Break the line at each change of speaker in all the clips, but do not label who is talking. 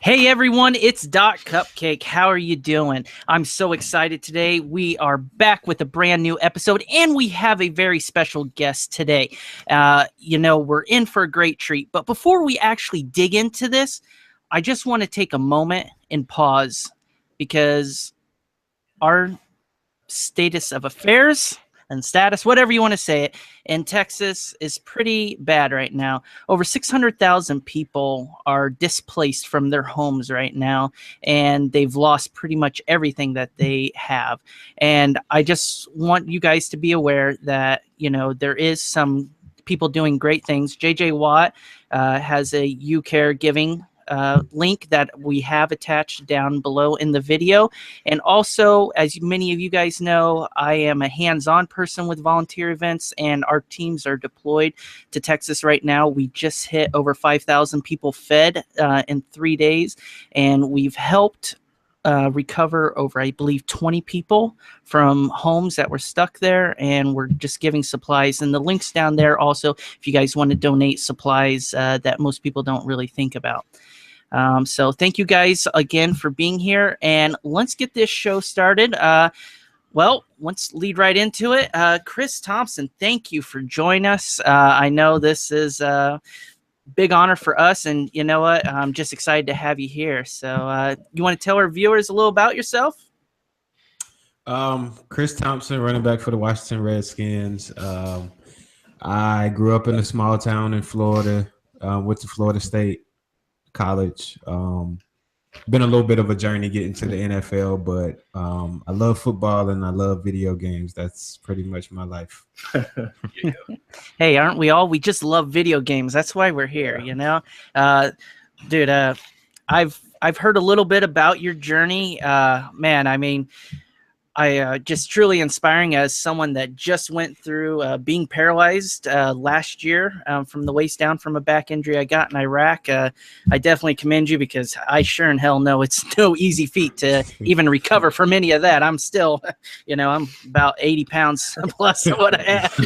Hey everyone, it's Doc Cupcake. How are you doing? I'm so excited today. We are back with a brand new episode, and we have a very special guest today. We're in for a great treat. But before we actually dig into this, I just want to take a moment and pause because our status of affairs and status, whatever you want to say it, in Texas is pretty bad right now. Over 600,000 people are displaced from their homes right now, and they've lost pretty much everything that they have. And I just want you guys to be aware that, there is some people doing great things. JJ Watt has a You Care Giving link that we have attached down below in the video. And also, as many of you guys know, I am a hands-on person with volunteer events, and our teams are deployed to Texas right now. We just hit over 5,000 people fed in 3 days, and we've helped recover over, I believe, 20 people from homes that were stuck there, and we're just giving supplies. And the link's down there also if you guys want to donate supplies that most people don't really think about. So thank you guys again for being here, and let's get this show started. Let's lead right into it. Chris Thompson, thank you for joining us. I know this is a big honor for us, and you know what? I'm just excited to have you here. So you want to tell our viewers a little about yourself?
Chris Thompson, running back for the Washington Redskins. I grew up in a small town in Florida, went to Florida State College. Been a little bit of a journey getting to the NFL, but I love football and I love video games. That's pretty much my life.
Hey, aren't we all? We just love video games. That's why we're here, dude. I've heard a little bit about your journey. Man, I mean, just truly inspiring as someone that just went through being paralyzed last year from the waist down from a back injury I got in Iraq. I definitely commend you, because I sure in hell know it's no easy feat to even recover from any of that. I'm still, I'm about 80 pounds plus of what I have.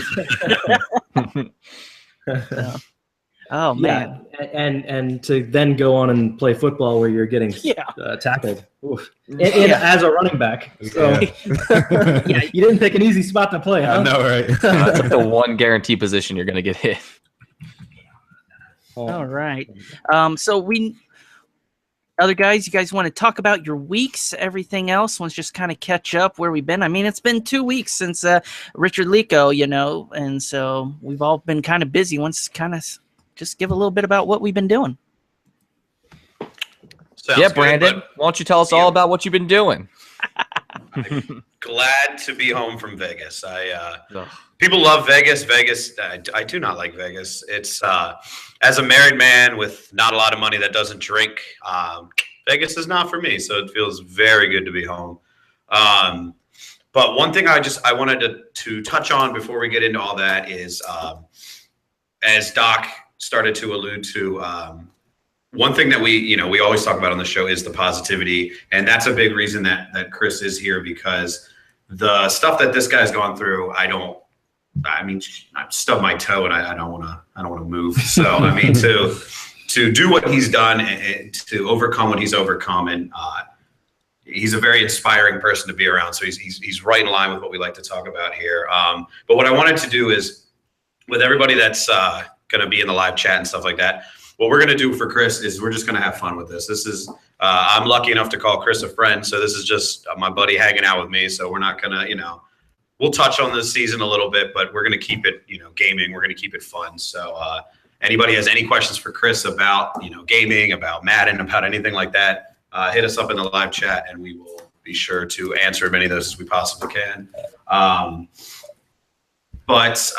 Oh man!
Yeah, and to then go on and play football where you're getting tackled, as a running back. So you didn't pick an easy spot to play, huh?
I know, right?
That's like the one guarantee position you're going to get hit.
All right. Other guys, you guys want to talk about your weeks, everything else? Let's just kind of catch up where we've been. I mean, it's been 2 weeks since Richard Lico, and so we've all been kind of busy. Just give a little bit about what we've been doing.
Sounds Brandon, good, why don't you tell us all about what you've been doing?
I'm glad to be home from Vegas. People love Vegas. I do not like Vegas. It's as a married man with not a lot of money that doesn't drink, Vegas is not for me. So it feels very good to be home. But one thing I wanted to touch on before we get into all that is, as Doc started to allude to, one thing that we always talk about on the show is the positivity. And that's a big reason that Chris is here, because the stuff that this guy's gone through, I stubbed my toe and I don't want to move. So, I mean, to do what he's done and to overcome what he's overcome, and he's a very inspiring person to be around. So he's right in line with what we like to talk about here. But what I wanted to do is, with everybody that's going to be in the live chat and stuff like that, what we're going to do for Chris is we're just going to have fun with this. This is, I'm lucky enough to call Chris a friend. So this is just my buddy hanging out with me. So we're not going to, we'll touch on this season a little bit, but we're going to keep it, gaming. We're going to keep it fun. So anybody has any questions for Chris about, gaming, about Madden, about anything like that, hit us up in the live chat and we will be sure to answer as many of those as we possibly can. But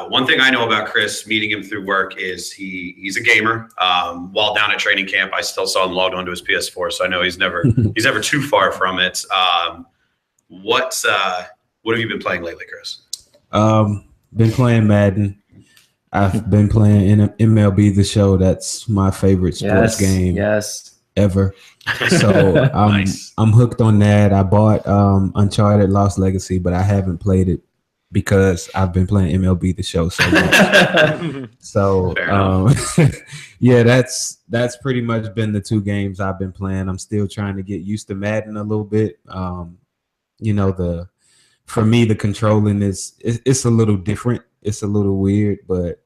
one thing I know about Chris, meeting him through work, is he's a gamer. While down at training camp, I still saw him logged onto his PS4, so I know he's never too far from it. What have you been playing lately, Chris?
Been playing Madden. I've been playing MLB The Show. That's my favorite sports game ever. So
Nice.
I'm hooked on that. I bought Uncharted Lost Legacy, but I haven't played it because I've been playing MLB The Show so much. So yeah, that's pretty much been the 2 games I've been playing. I'm still trying to get used to Madden a little bit. You know, for me the controlling it's a little different. It's a little weird, but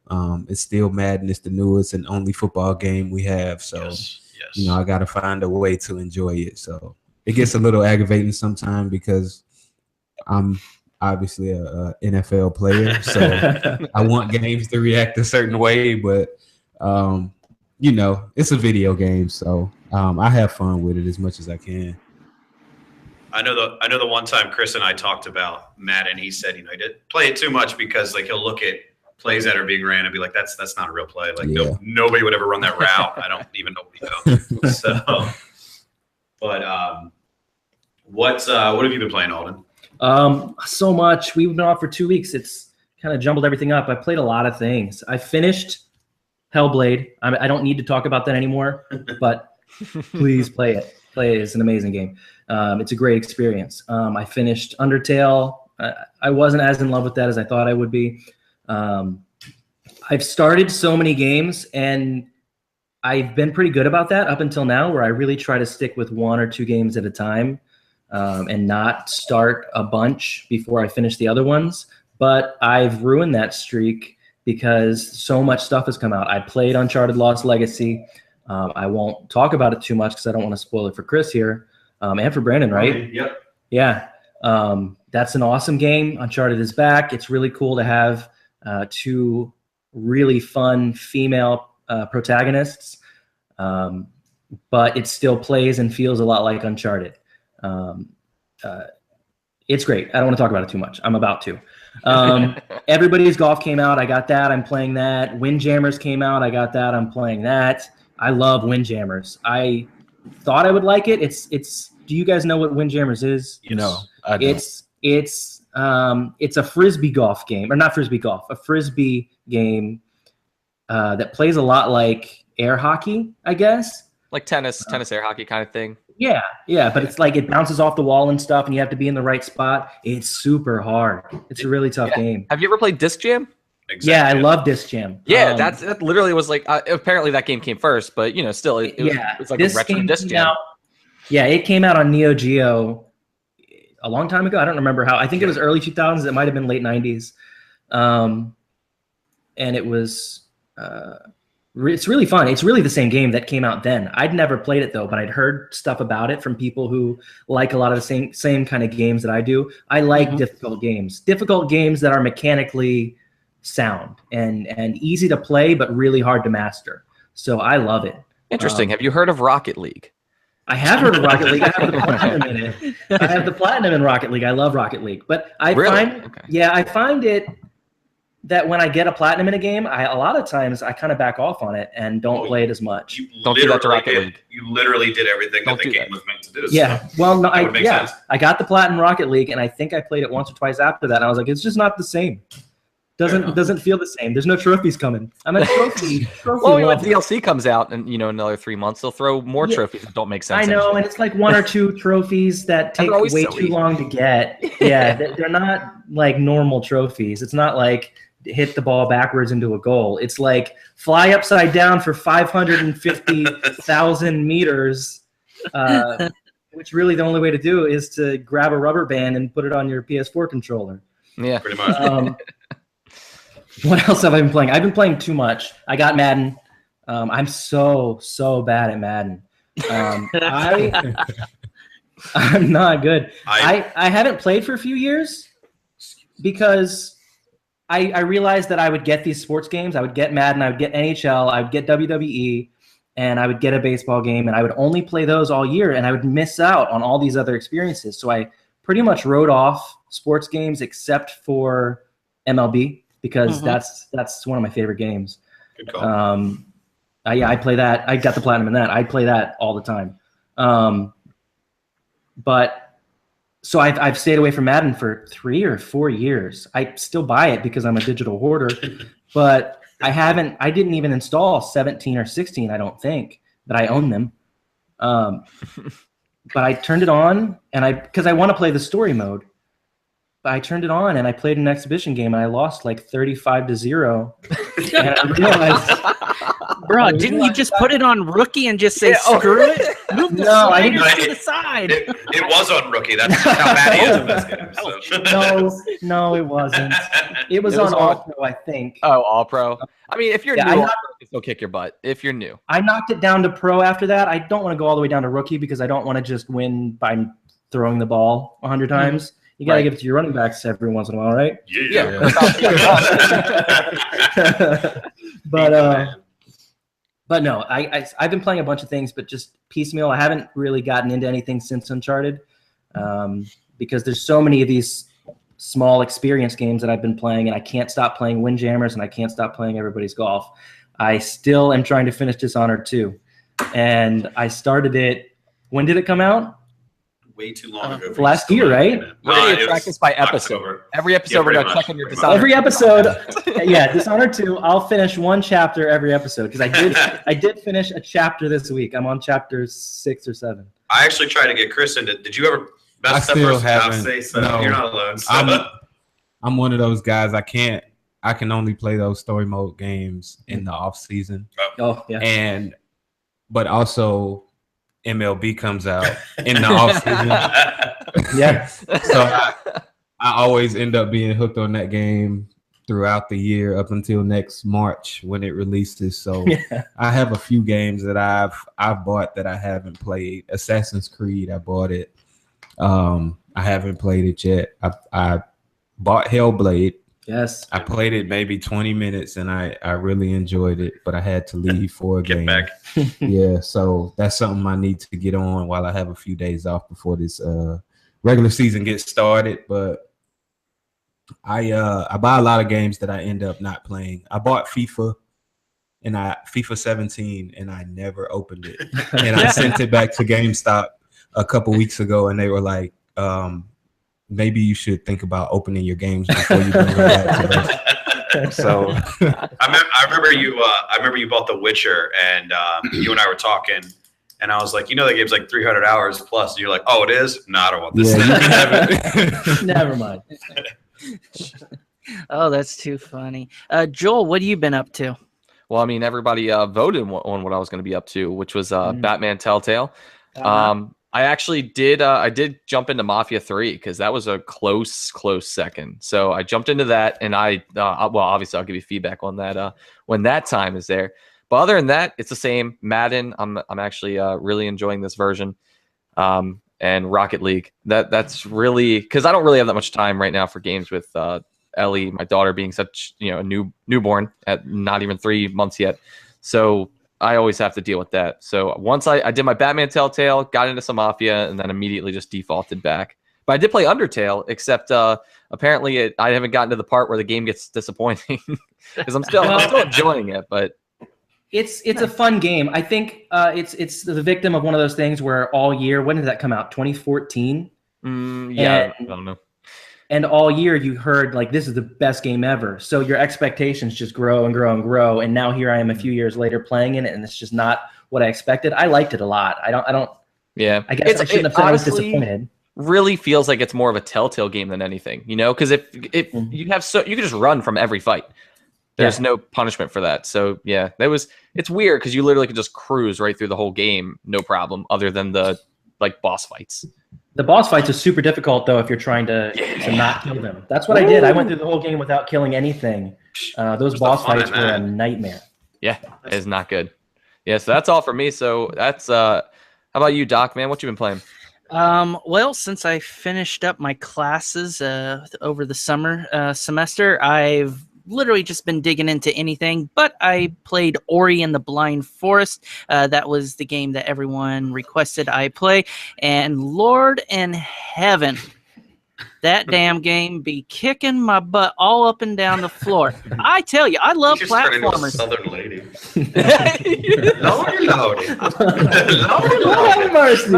it's still Madden. It's the newest and only football game we have. So
Yes.
you know, I got to find a way to enjoy it. So it gets a little aggravating sometimes because I'm obviously a NFL player, so I want games to react a certain way, but you know, it's a video game, so I have fun with it as much as I can.
I know the one time Chris and I talked about Madden, he said, you know, he didn't play it too much because like he'll look at plays that are being ran and be like, that's not a real play. Like nobody would ever run that route. I don't even know what he knows. So, but what have you been playing, Alden?
So much. We've been off for 2 weeks. It's kind of jumbled everything up. I played a lot of things. I finished Hellblade. I don't need to talk about that anymore, but please play it. Play it. It's an amazing game. It's a great experience. I finished Undertale. I wasn't as in love with that as I thought I would be. I've started so many games, and I've been pretty good about that up until now, where I really try to stick with 1 or 2 games at a time. And not start a bunch before I finish the other ones. But I've ruined that streak because so much stuff has come out. I played Uncharted Lost Legacy. I won't talk about it too much because I don't want to spoil it for Chris here and for Brandon, right?
Yep.
Yeah. That's an awesome game. Uncharted is back. It's really cool to have 2 really fun female protagonists, but it still plays and feels a lot like Uncharted. It's great. I don't want to talk about it too much. I'm about to. Everybody's Golf came out. I got that. I'm playing that. Windjammers came out. I got that. I'm playing that. I love Windjammers. I thought I would like it. It's. Do you guys know what Windjammers is?
Yes.
No, I don't.
It's a frisbee golf game, or not frisbee golf, a frisbee game that plays a lot like air hockey, I guess.
Like tennis air hockey kind of thing.
Yeah, but it's like it bounces off the wall and stuff, and you have to be in the right spot. It's super hard. It's a really tough game.
Have you ever played Disc Jam?
Exactly.
Yeah, I love Disc Jam.
Yeah, that literally was like apparently that game came first, but you know, still it was like a retro Disc Jam.
It came out on Neo Geo a long time ago. I don't remember how. I think it was early 2000s. It might have been late 90s, and it was. It's really fun. It's really the same game that came out then. I'd never played it though, but I'd heard stuff about it from people who like a lot of the same kind of games that I do. I like difficult games that are mechanically sound and easy to play, but really hard to master. So I love it.
Interesting. Have you heard of Rocket League?
I have heard of Rocket League. I have the platinum in it. I have the platinum in Rocket League. I love Rocket League, but I find it that when I get a platinum in a game, a lot of times I kind of back off on it and don't play it as much.
Don't do that to Rocket League.
You literally did everything that the game was meant to do.
Yeah.
So
well, no,
sense.
I got the platinum Rocket League, and I think I played it once or twice after that. And I was like, it's just not the same. Doesn't feel the same. There's no trophies coming. I'm a trophy.
Well, when DLC comes out and another 3 months, they'll throw more trophies that don't make sense.
I know, and it's like 1 or 2 trophies that take way too long to get. Yeah, they're not like normal trophies. It's not like hit the ball backwards into a goal. It's like fly upside down for 550,000 meters, which really the only way to do is to grab a rubber band and put it on your PS4 controller.
Yeah,
pretty much.
What else have I been playing? I've been playing too much. I got Madden. I'm so bad at Madden. I'm not good. I haven't played for a few years because I realized that I would get these sports games. I would get Madden, I would get NHL, I would get WWE, and I would get a baseball game, and I would only play those all year, and I would miss out on all these other experiences. So I pretty much wrote off sports games except for MLB because that's one of my favorite games.
Good call.
I play that. I got the platinum in that. I play that all the time. So I've stayed away from Madden for 3 or 4 years. I still buy it because I'm a digital hoarder, but I didn't even install 17 or 16, I don't think, but I own them. But I turned it on because I want to play the story mode. I turned it on and I played an exhibition game and I lost like 35-0. And I realized,
bro, didn't you just put it on rookie and just say screw it? Move the sliders to the side.
It was on rookie. That's just how bad he is in this game. So.
No, it wasn't. It was on All Pro, I think.
Oh, All Pro. I mean, if you're new, it'll kick your butt. If you're new,
I knocked it down to Pro after that. I don't want to go all the way down to rookie because I don't want to just win by throwing the ball 100 times. You got to give it to your running backs every once in a while, right?
Yeah.
But no, I've been playing a bunch of things, but just piecemeal. I haven't really gotten into anything since Uncharted because there's so many of these small experience games that I've been playing, and I can't stop playing Windjammers, and I can't stop playing Everybody's Golf. I still am trying to finish Dishonored 2, and I started it. When did it come out?
Way too long ago.
Last year, right?
We're going to track this by episode.
October.
Every episode, we're going to check on your Dishonored.
Every episode, Dishonored 2. I'll finish one chapter every episode because I did finish a chapter this week. I'm on chapter 6 or 7.
I actually tried to get Chris into. Did you ever?
I still haven't.
So
no,
you're not alone. So.
I'm one of those guys. I can only play those story mode games in the off season.
Oh yeah.
But also MLB comes out in the off season.
Yeah.
So I always end up being hooked on that game throughout the year up until next March when it releases. So I have a few games that I've bought that I haven't played. Assassin's Creed, I bought it. I haven't played it yet. I bought Hellblade.
Yes.
I played it maybe 20 minutes and I really enjoyed it, but I had to leave for a game.
Get back.
Yeah, so that's something I need to get on while I have a few days off before this regular season gets started. But I buy a lot of games that I end up not playing. I bought FIFA 17 and I never opened it. And I sent it back to GameStop a couple weeks ago and they were like, maybe you should think about opening your games before you bring them back to us. So
I remember you bought The Witcher and you and I were talking and I was like, that game's like 300 hours plus. And you're like, oh, it is? No, I don't want this.
Yeah, you can have it.
Never mind.
Oh, that's too funny. Joel, what have you been up to?
Well, I mean, everybody voted on what I was going to be up to, which was Batman Telltale. I actually did. I did jump into Mafia 3 because that was a close second. So I jumped into that, and obviously I'll give you feedback on that when that time is there. But other than that, it's the same. Madden. I'm actually really enjoying this version, and Rocket League. That's really because I don't really have that much time right now for games with Ellie, my daughter, being such a newborn at not even 3 months yet. So I always have to deal with that. So once I did my Batman Telltale, got into some Mafia, and then immediately just defaulted back. But I did play Undertale, except apparently I haven't gotten to the part where the game gets disappointing because I'm still enjoying it. But
it's a fun game. I think it's the victim of one of those things where all year. When did that come out? 2014.
I don't know.
And all year you heard like this is the best game ever. So your expectations just grow and grow and grow. And now here I am a few years later playing it, and it's just not what I expected. I liked it a lot. I don't. Yeah. I guess I shouldn't have said I was disappointed.
Really feels like it's more of a Telltale game than anything, because if you have you can just run from every fight. There's no punishment for that. So yeah, it's weird because you literally can just cruise right through the whole game, no problem, other than the boss fights.
The boss fights are super difficult, though, if you're trying to not kill them. That's what I did. I went through the whole game without killing anything. Those boss fights were a nightmare.
Yeah, it is not good. Yeah, so that's all for me. So that's how about you, Doc, man? What you been playing?
Well, since I finished up my classes over the summer semester, I've literally just been digging into anything, but I played Ori and the Blind Forest. That was the game that everyone requested I play, and Lord in heaven, that damn game be kicking my butt all up and down the floor. I tell you, I love platformers.
Southern lady.
Lord mercy.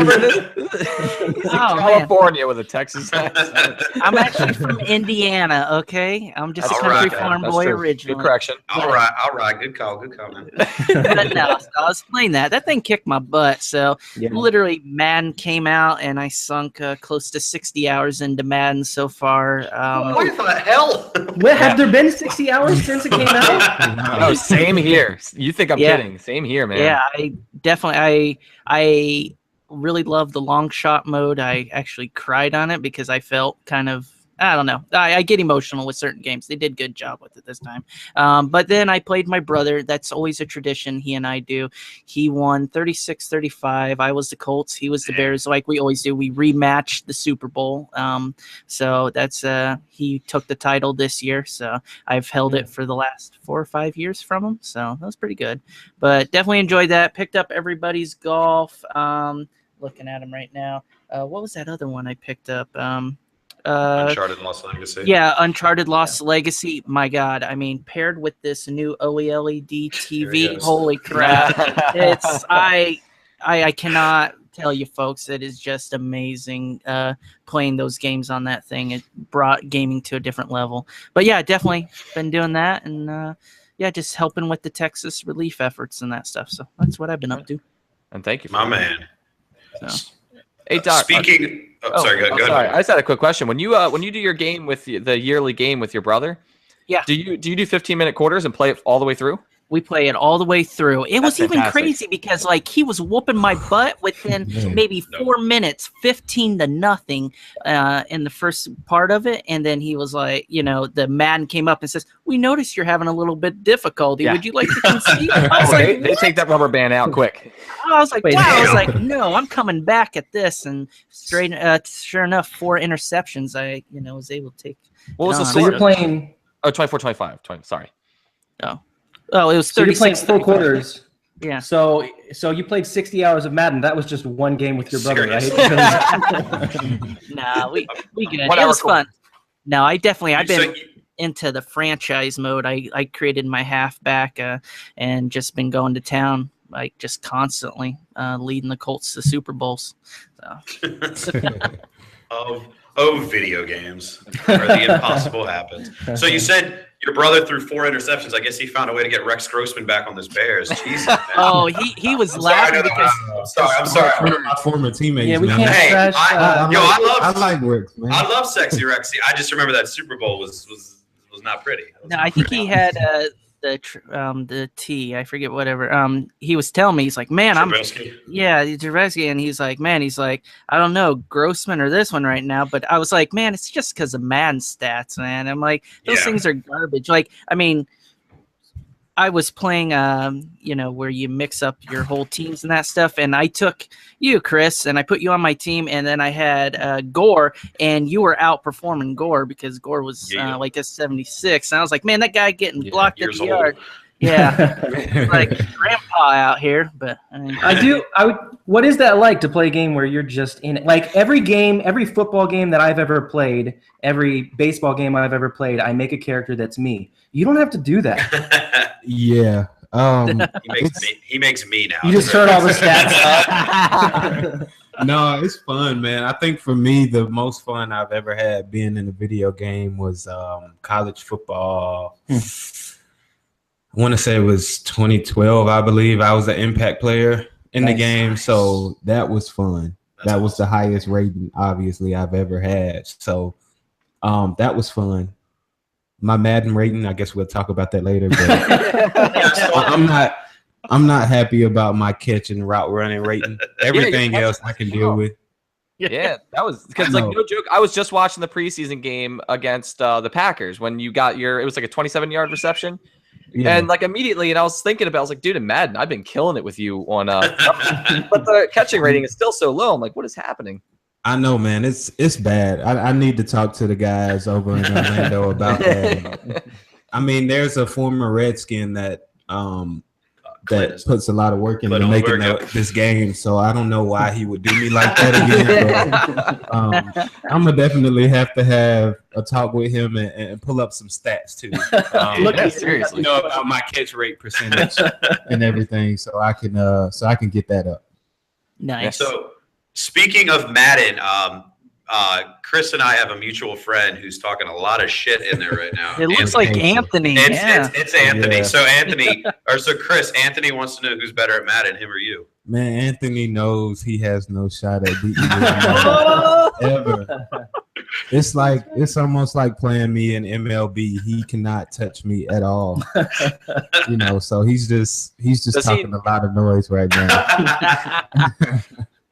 He's in
Oh, man.
California with a Texas accent.
I'm actually from Indiana. Okay, I'm just a
All
country
right,
farm
That's
boy
true.
originally.
Good correction.
All right. Good call, man.
But no, so I was playing that thing kicked my butt. So
Yeah.
literally, Madden came out, and I sunk close to 60 hours into Madden so far.
What the hell?
What, have there been 60 hours since it came out?
No, same here. You think I'm
Yeah.
kidding? Same here, man.
Yeah, I definitely I really love the long shot mode. I actually cried on it because I felt kind of, I don't know. I get emotional with certain games. They did a good job with it this time. But then I played my brother. That's always a tradition he and I do. He won 36-35. I was the Colts. He was the Bears. Like we always do. We rematched the Super Bowl. So that's he took the title this year. So I've held it for the last 4 or 5 years from him. So that was pretty good. But definitely enjoyed that. Picked up everybody's golf. Looking at him right now. What was that other one I picked up?
Uncharted Lost Legacy.
Yeah, Uncharted Lost Legacy. My God, I mean, paired with this new OLED
Here he
TV,
goes.
holy crap! It's I cannot tell you, folks. It is just amazing playing those games on that thing. It brought gaming to a different level. But yeah, definitely been doing that, and yeah, just helping with the Texas relief efforts and that stuff. So that's what I've been up to.
And thank you, for
My
that.
man.
So.
Hey, Doc.
Speaking. Sorry, go
sorry.
ahead.
I just had a quick question. When you do your game with the yearly game with your brother,
Yeah.
do you do 15-minute quarters and play it all the way through?
We play it all the way through. It was
That's
even
fantastic.
crazy because like he was whooping my butt within maybe 4 minutes, 15-0 in the first part of it. And then he was like, you know, the Madden came up and says, "We noticed you're having a little bit difficulty.
Yeah.
Would you like to concede?" I was
they,
like,
they take that rubber band out quick.
I was like,
Wait,
wow. I was
damn.
like, no, I'm coming back at this. And sure enough, 4 interceptions. I, was able to take.
What was the
So
So
score?
you're playing.
Oh, 24-25. Sorry.
Oh, it was
So you're playing
36.
full quarters.
Yeah.
So you played 60 hours of Madden. That was just one game with your brother,
Seriously.
right?
Nah, we good.
1
It
hour
was fun. No, I've
So
been
you-
into the franchise mode. I created my halfback and just been going to town like just constantly leading the Colts to Super Bowls. So
video games where the impossible happens. So you said your brother threw 4 interceptions. I guess he found a way to get Rex Grossman back on this Bears. Jesus, man.
oh, he was
I'm sorry, I
laughing
know
because
I'm sorry.
One of my former teammates,
Yeah, we
man.
can't
Hey,
trash.
I
like Rex, man.
I love sexy Rexy. I just remember that Super Bowl was not pretty.
no, I think he had the T. I forget whatever. He was telling me, he's like, man,
Trubisky.
Trubisky, and he's like, I don't know, Grossman or this one right now, but I was like, man, it's just because of Madden stats, man. I'm like, those
Yeah.
things are garbage. Like, I mean, I was playing, where you mix up your whole teams and that stuff, and I took you, Chris, and I put you on my team, and then I had Gore, and you were outperforming Gore because Gore was
Yeah.
like a 76, and I was like, man, that guy getting
Yeah,
blocked at
years
the
old.
yard. Yeah, like grandpa out here, but I mean,
What is that like to play a game where you're just in it? Like every football game that I've ever played, every baseball game I've ever played, I make a character that's me. You don't have to do that.
Yeah.
he makes me now.
You just turn all the stats up.
No, it's fun, man. I think for me, the most fun I've ever had being in a video game was college football. I want to say it was 2012, I believe. I was an impact player in the game, so that was fun. That was the highest rating, obviously, I've ever had. So that was fun. My Madden rating, I guess we'll talk about that later. But I'm not happy about my catch and route running rating. Everything else I can deal with.
Yeah, that was because like no joke. I was just watching the preseason game against the Packers when you got it was like a 27-yard reception.
Yeah.
And like immediately, and I was thinking about, I was like, dude, in Madden, I've been killing it with you on, but the catching rating is still so low. I'm like, what is happening?
I know, man. It's bad. I need to talk to the guys over in Orlando about that. I mean, there's a former Redskin that puts a lot of work into making this game. So I don't know why he would do me like that again. But, I'm gonna definitely have to have a talk with him and pull up some stats too.
Seriously,
about my catch rate percentage and everything, so I can get that up.
nice.
Speaking of Madden, Chris and I have a mutual friend who's talking a lot of shit in there right now.
It looks like Anthony.
It's Anthony.
Yeah.
So Chris, Anthony wants to know who's better at Madden, him or you.
Man, Anthony knows he has no shot at beating me right now, ever. It's almost like playing me in MLB. He cannot touch me at all. So he's just talking a lot of noise right now.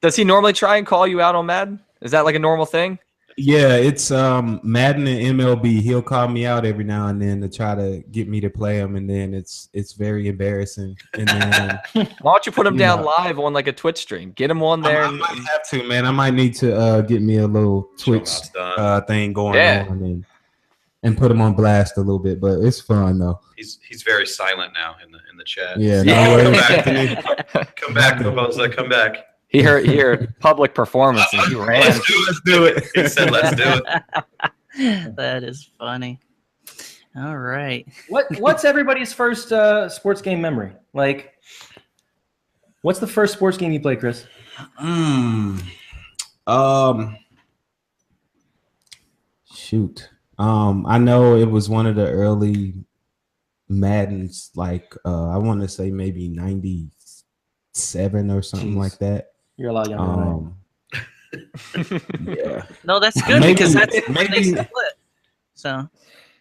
Does he normally try and call you out on Madden? Is that like a normal thing?
Yeah, it's Madden and MLB. He'll call me out every now and then to try to get me to play him, and then it's very embarrassing. And then
why don't you put him down live on like a Twitch stream? Get him on there.
I might have to, man. I might need to get me a little Twitch thing going on and put him on blast a little bit. But it's fun though.
He's very silent now in the chat.
Yeah,
come back, Boboza, come back.
He heard public performance and he ran.
Let's do it. He said, let's do
it. That is funny. All right.
What's everybody's first sports game memory? Like, what's the first sports game you played, Chris?
Shoot. I know it was one of the early Maddens, like I want to say maybe 97 or something like that.
You're a lot younger than
yeah.
No, that's good because that's maybe split. So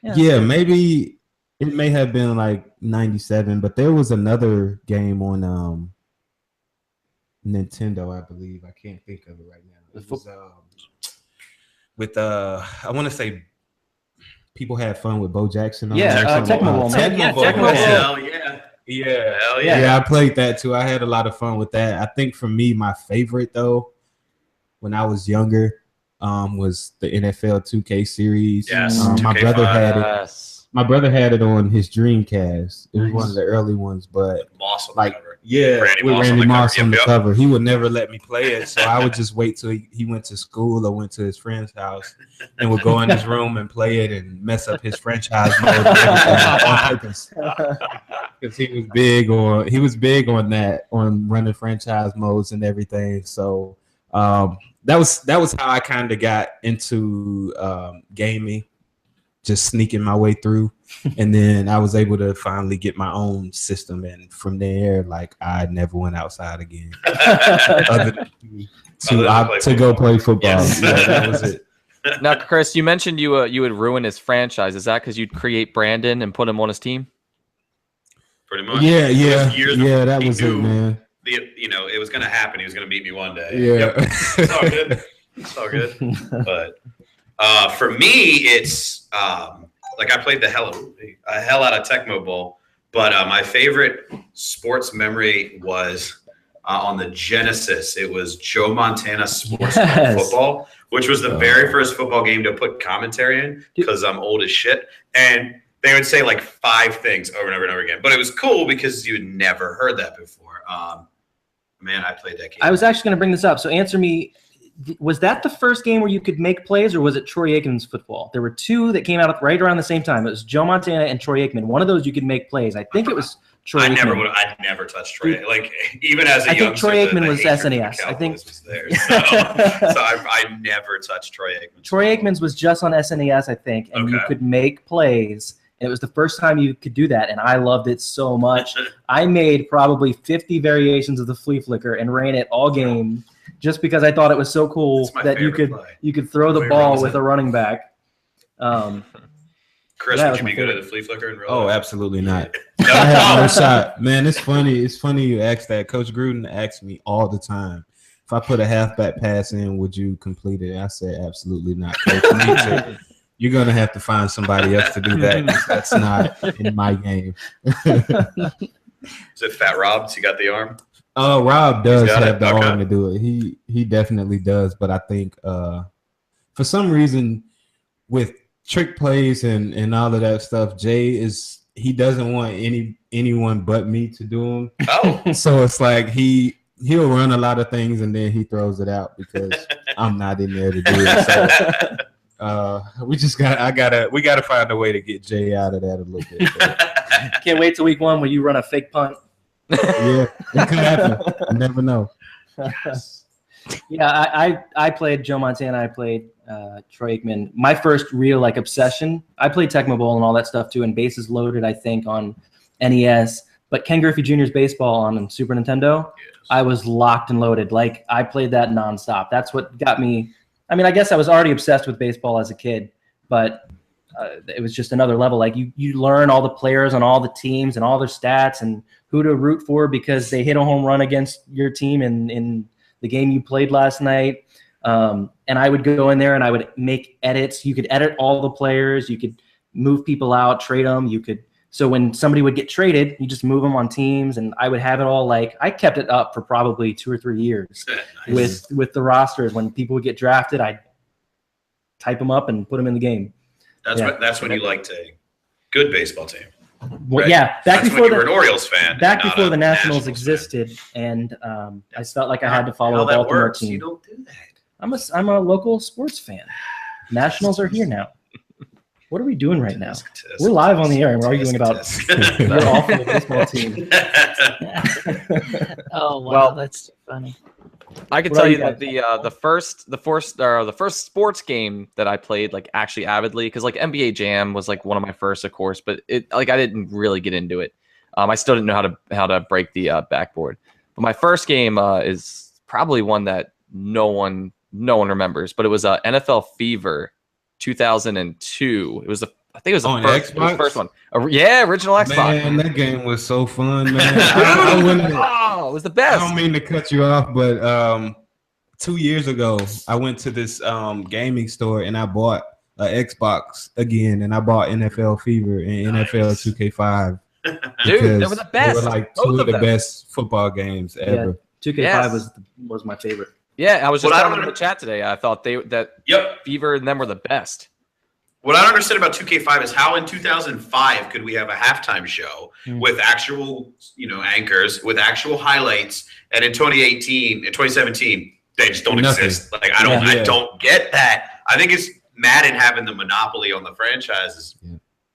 yeah, maybe it may have been like 97, but there was another game on Nintendo, I believe. I can't think of it right now. It was with I want to say people had fun with Bo Jackson.
Tecmo Bowl.
Hell yeah.
Yeah.
Hell yeah.
Yeah, I played that too. I had a lot of fun with that. I think for me, my favorite though, when I was younger, was the NFL 2K series.
Yes.
My brother had it. My brother had it on his Dreamcast. It was one of the early ones, but
Moss on
like
the cover.
with Randy Moss on the
Yep.
cover. He would never let me play it, so I would just wait till he went to school or went to his friend's house and would go in his room and play it and mess up his franchise mode and everything on purpose. Because he was big on that, on running franchise modes and everything. So that was how I kind of got into gaming, just sneaking my way through. And then I was able to finally get my own system, and from there, like, I never went outside again, other than to go play football.
Yes.
Yeah, that was it.
Now, Chris, you mentioned you would ruin his franchise. Is that because you'd create Brandon and put him on his team?
Pretty much.
Yeah. That was it, man.
It was going to happen. He was going to beat me one day.
Yeah,
yep. It's all good. But for me, it's like I played the hell out of Tecmo Bowl. But my favorite sports memory was on the Genesis. It was Joe Montana Sports Football, which was the very first football game to put commentary in, because I'm old as shit. And they would say like 5 things over and over and over again. But it was cool because you had never heard that before. Man, I played that game.
I was actually going to bring this up. So answer me, was that the first game where you could make plays, or was it Troy Aikman's football? There were 2 that came out right around the same time. It was Joe Montana and Troy Aikman. One of those you could make plays. I think it was Troy Aikman.
I never touched Troy. Like, even as a youngster,
think Troy Aikman was SNES. I think
was there. So I never touched Troy Aikman.
Troy Aikman's was just on SNES, I think, and you could make plays. And it was the first time you could do that, and I loved it so much. I made probably 50 variations of the flea flicker and ran it all game, just because I thought it was so cool that you could throw the ball with a running back.
Chris, would you be good at the flea flicker in real life?
Oh, absolutely not. I have no shot. Man, it's funny. It's funny you ask that. Coach Gruden asks me all the time, if I put a halfback pass in, would you complete it? I said, absolutely not. Coach, you're going to have to find somebody else to do that. That's not in my game.
Is it Fat Rob? He got the arm?
Oh, Rob does have the arm to do it. He definitely does. But I think for some reason with trick plays and all of that stuff, Jay he doesn't want anyone but me to do them.
Oh.
So it's like he'll run a lot of things and then he throws it out because I'm not in there to do it. So, we gotta find a way to get Jay out of that a little bit.
Can't wait till week 1 when you run a fake punt.
Yeah, it could happen. You never know.
Yes.
Yeah, I played Joe Montana. I played Troy Aikman. My first real obsession. I played Tecmo Bowl and all that stuff too, and Bases Loaded, I think, on NES. But Ken Griffey Jr.'s baseball on Super Nintendo, I was locked and loaded. I played that nonstop. That's what got me. I mean, I guess I was already obsessed with baseball as a kid, but it was just another level. You learn all the players on all the teams and all their stats and who to root for because they hit a home run against your team in the game you played last night. And I would go in there and I would make edits. You could edit all the players. You could move people out, trade them. So when somebody would get traded, you just move them on teams, and I would have it all. I kept it up for probably 2 or 3 years
Nice.
with the rosters. When people would get drafted, I'd type them up and put them in the game.
That's when you liked a good baseball team.
Well,
Right.
yeah,
That's when you were an Orioles fan.
back
not
before
a
the Nationals
fan.
existed, and I felt like I had to follow
How
a
that
Baltimore
works.
team.
You don't do that.
I'm a local sports fan. Nationals are here now. What are we doing right now? We're live on the air and we're arguing about your awful baseball team.
Oh wow,
Well,
that's funny.
I can
What
tell
are
you
you
that
guys?
the first sports game that I played actually avidly, because NBA Jam was one of my first, of course, but I didn't really get into it. I still didn't know how to break the backboard. But my first game is probably one that no one remembers, but it was NFL Fever 2002. I think it was the
On
first, it was the
Xbox?
first one. Yeah, original Xbox.
Man, that game was so fun, man. I wouldn't.
Oh, it was the
I
best.
don't mean to cut you off, but 2 years ago, I went to this gaming store and I bought an Xbox again, and I bought NFL Fever and NFL 2K5.
Dude, they were the best.
They were
Both
two of
of
the
them.
best football games ever.
2K5
Yes.
was my favorite.
Yeah, I was just
What I
telling
don't
them in the chat today. I thought that
Yep.
Fever and them were the best.
What I don't understand about 2K5 is how in 2005 could we have a halftime show with actual, anchors, with actual highlights, and in 2017, they just don't
Nothing.
exist. I
Yeah.
don't get that. I think it's Madden having the monopoly on the franchises,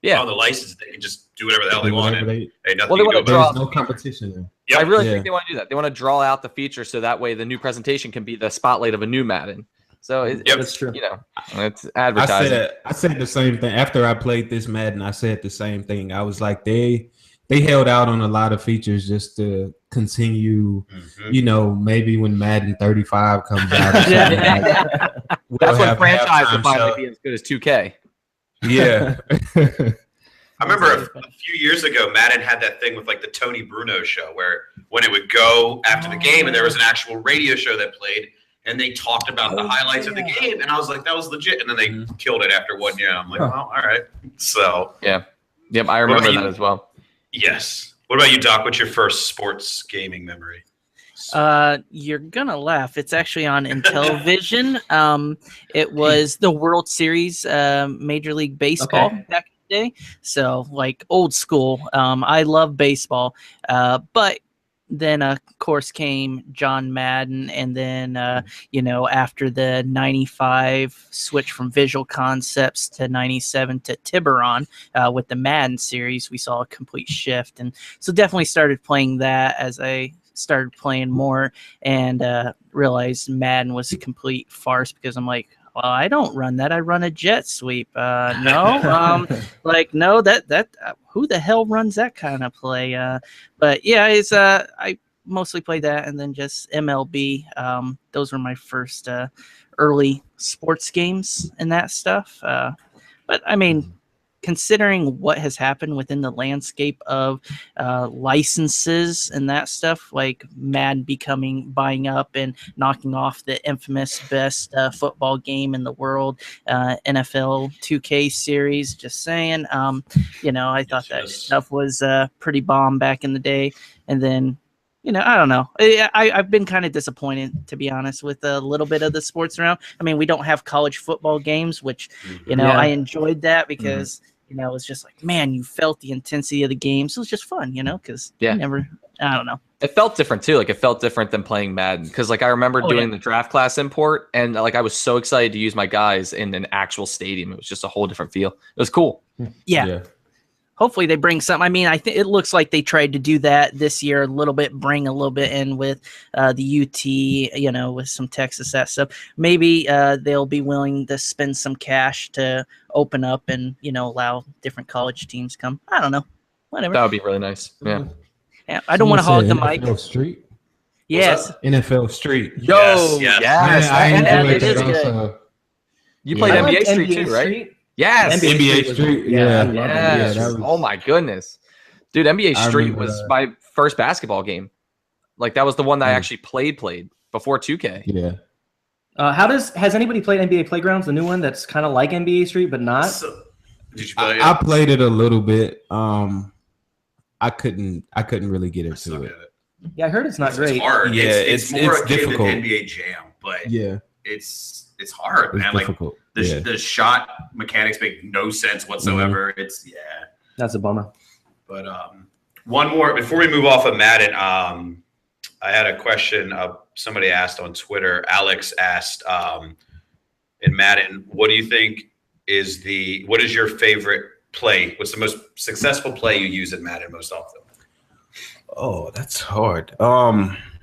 Yeah.
on the license. They can just do whatever the hell they want. And
They-
ain't nothing
Well, they
you can
wanna
do
There's
about
no competition there.
Yep.
I really
Yeah.
think they want to do that. They want to draw out the feature so that way the new presentation can be the spotlight of a new Madden. So
Yep.
That's true.
it's advertising.
I said the same thing after I played this Madden. I said the same thing. I was like, they held out on a lot of features just to continue.
Mhm.
Maybe when Madden 35 comes out, or something, we'll
That's when
have
franchise
halftime
will finally
show.
be as good as 2K.
Yeah.
I remember a few years ago, Madden had that thing with the Tony Bruno show where when it would go after the game and there was an actual radio show that played and they talked about the highlights of the game. And I was like, that was legit. And then they killed it after 1 year. And I'm like, well, all right. So,
Yep, I remember
Well,
that as well.
yes. What about you, Doc? What's your first sports gaming memory?
You're gonna laugh. It's actually on Intellivision. It was the World Series, Major League Baseball back in the day. So old school. I love baseball. But then of course came John Madden, and then after the 95 switch from Visual Concepts to 97 to Tiburon with the Madden series, we saw a complete shift, and so definitely started playing that as I started playing more, and realized Madden was a complete farce because I'm like, well, I don't run that. I run a jet sweep. No, no, that who the hell runs that kind of play? But yeah, it's I mostly played that, and then just MLB. Those were my first early sports games and that stuff. But I mean, considering what has happened within the landscape of licenses and that stuff, like Madden buying up and knocking off the infamous best football game in the world, NFL 2K series, just saying, I thought that stuff was pretty bomb back in the day. And then, I don't know. I've been kind of disappointed, to be honest, with a little bit of the sports around. I mean, we don't have college football games, which, I enjoyed that because, it's just like, man, you felt the intensity of the game. So it's just fun, because I don't know.
It felt different too. It felt different than playing Madden. Because I remember doing the draft class import, and I was so excited to use my guys in an actual stadium. It was just a whole different feel. It was cool.
Yeah. hopefully they bring something. I mean, I think it looks like they tried to do that this year a little bit, bring a little bit in with the UT, you know, with some Texas that stuff. Maybe they'll be willing to spend some cash to open up and, you know, allow different college teams come. I don't know. Whatever.
That would be really nice. Yeah.
Yeah, I don't want to hog the mic.
NFL Street.
Yes.
NFL Street.
Yo,
Yes.
yes.
I enjoyed
it is
that
good.
also.
You played
I liked
NBA Street too, right?
Street.
Yes.
NBA Street. Yeah.
I love
Yes.
that was-
Oh my goodness, dude! NBA
I
Street
remember
was
that.
my first basketball game. Like that was the one that I actually played before 2K.
Yeah.
Has anybody played NBA Playgrounds, the new one that's kind of like NBA Street but not?
So, did you play it?
I played it a little bit. I couldn't really get
I
into
suck
it.
at it.
Yeah, I heard it's not great.
It's hard.
Yeah,
it's more
it's
akin to
difficult.
NBA Jam, but
Yeah,
it's hard,
it's
man. Like
difficult.
the shot mechanics make no sense whatsoever. It's
That's a bummer.
But one more before we move off of Madden. I had a question. Somebody asked on Twitter. Alex asked in Madden, what do you think what is your favorite play? What's the most successful play you use in Madden most often?
Oh, that's hard.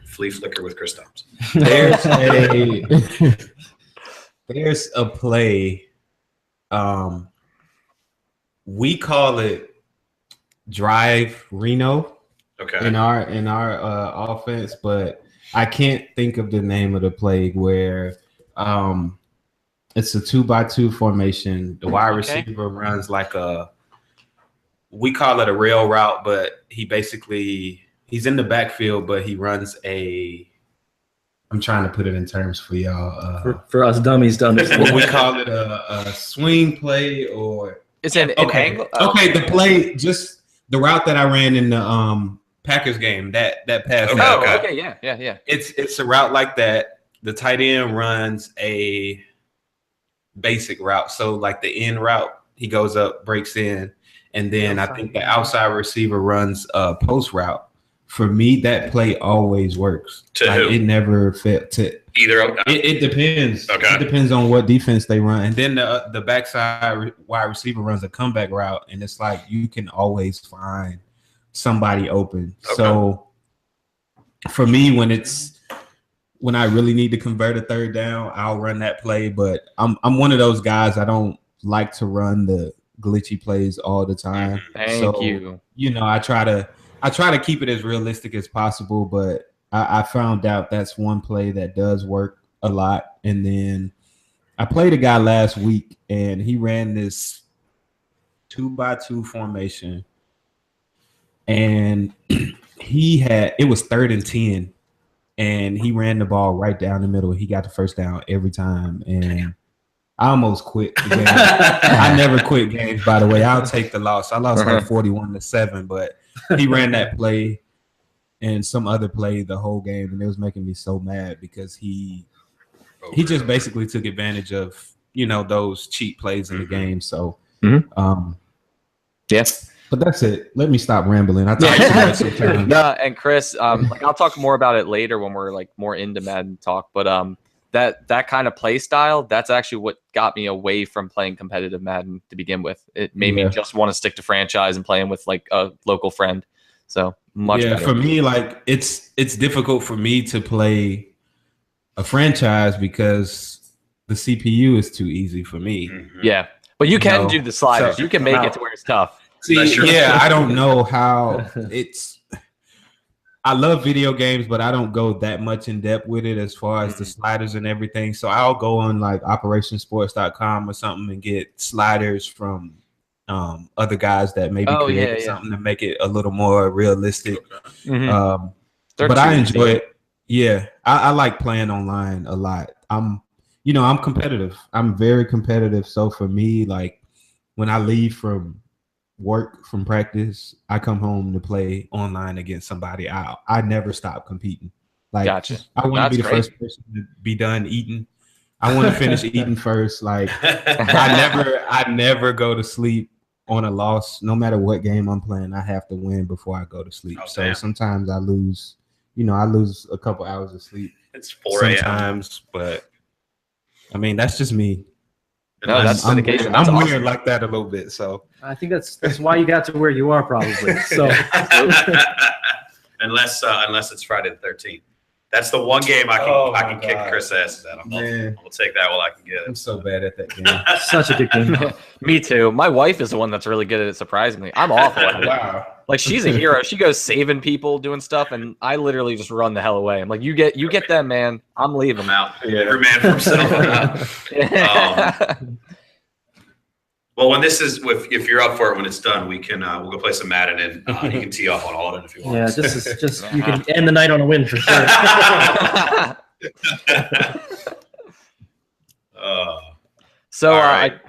Flea flicker with Chris Thompson.
There's a play. We call it Drive Reno
Okay.
in our offense, but I can't think of the name of the play where it's a 2-by-2 formation. The wide receiver runs like we call it a rail route, but he's in the backfield, but he runs I'm trying to put it in terms for y'all.
For us dummies to understand.
What we call it a swing play or
It's an angle.
Okay, the play, just the route that I ran in the Packers game, that pass.
Okay.
Oh, okay, yeah.
It's a route like that. The tight end runs a basic route. So like the end route, he goes up, breaks in, and then I think the outside receiver runs a post route. For me, that play always works.
To who?
It never failed to
Either.
it depends.
Okay.
It depends on what defense they run. And then the backside wide receiver runs a comeback route, and it's like you can always find somebody open.
Okay.
So for me, when I really need to convert a third down, I'll run that play. But I'm one of those guys, I don't like to run the glitchy plays all the time.
Thank you.
You know, I try to keep it as realistic as possible, but I found out that's one play that does work a lot. And then I played a guy last week, and he ran this 2-by-2 formation, and it was 3rd and 10, and he ran the ball right down the middle. He got the first down every time, and I almost quit the game. I never quit games, by the way. I'll take the loss. I lost like 41-7, but he ran that play and some other play the whole game, and it was making me so mad because he just basically took advantage of, you know, those cheap plays in the game. So,
Yes.
but that's it. Let me stop rambling. I talk too much sometimes.
No, and Chris, like I'll talk more about it later when we're like more into Madden talk. But that kind of play style, that's actually what got me away from playing competitive Madden to begin with. It made me just want to stick to franchise and playing with like a local friend. So much better.
For me, like it's difficult for me to play a franchise because the CPU is too easy for me.
Yeah, but you can do the sliders.
So-
you can make it to where it's tough.
See, I don't know how I love video games, but I don't go that much in depth with it as far as the sliders and everything. So I'll go on like operationsports.com or something and get sliders from other guys that maybe create something to make it a little more realistic. But I enjoy it. Yeah, I like playing online a lot. I'm competitive. I'm very competitive. So for me, like when I leave from practice, I come home to play online against somebody. I never stop competing. Like
Gotcha.
I want to be the first person to be done eating. I want to finish eating first. Like I never go to sleep on a loss. No matter what game I'm playing, I have to win before I go to sleep. So sometimes I lose. I lose a couple hours of sleep.
It's 4 a.m.
sometimes, but I mean that's just me.
No, that's dedication. That's
I'm
awesome.
weird like that a little bit. So
I think that's why you got to where you are, probably. So
unless it's Friday the 13th. That's the one game I can kick Chris' asses at. I'll take that while I can get
I'm
it.
so bad at that game.
such a good game.
Me too. My wife is the one that's really good at it, surprisingly. I'm awful at it.
Wow.
Like, she's a hero. She goes saving people, doing stuff, and I literally just run the hell away. I'm like, you get them, man. I'm leaving.
I'm out.
Yeah.
Every man for himself. Well, when this is, if you're up for it when it's done, we can we'll go play some Madden and you can tee off on Alden if you want.
Yeah, this is just you can end the night on a win for sure.
So
all right.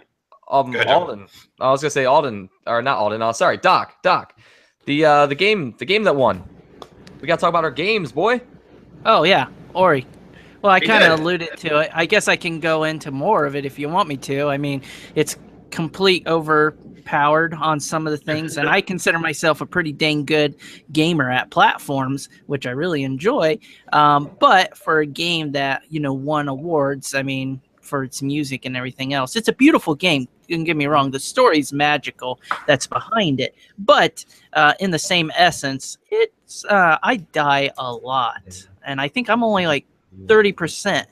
Alden. I was gonna say Alden, or not Alden. Sorry, Doc. The game that won. We gotta talk about our games, boy.
Oh yeah, Ori. Well, I
He
kind of
did.
alluded to it. I guess I can go into more of it if you want me to. I mean, it's complete overpowered on some of the things, and I consider myself a pretty dang good gamer at platforms, which I really enjoy. But for a game that won awards, I mean, for its music and everything else, it's a beautiful game. Don't get me wrong, the story's magical that's behind it, but in the same essence, it's I die a lot, and I think I'm only like 30%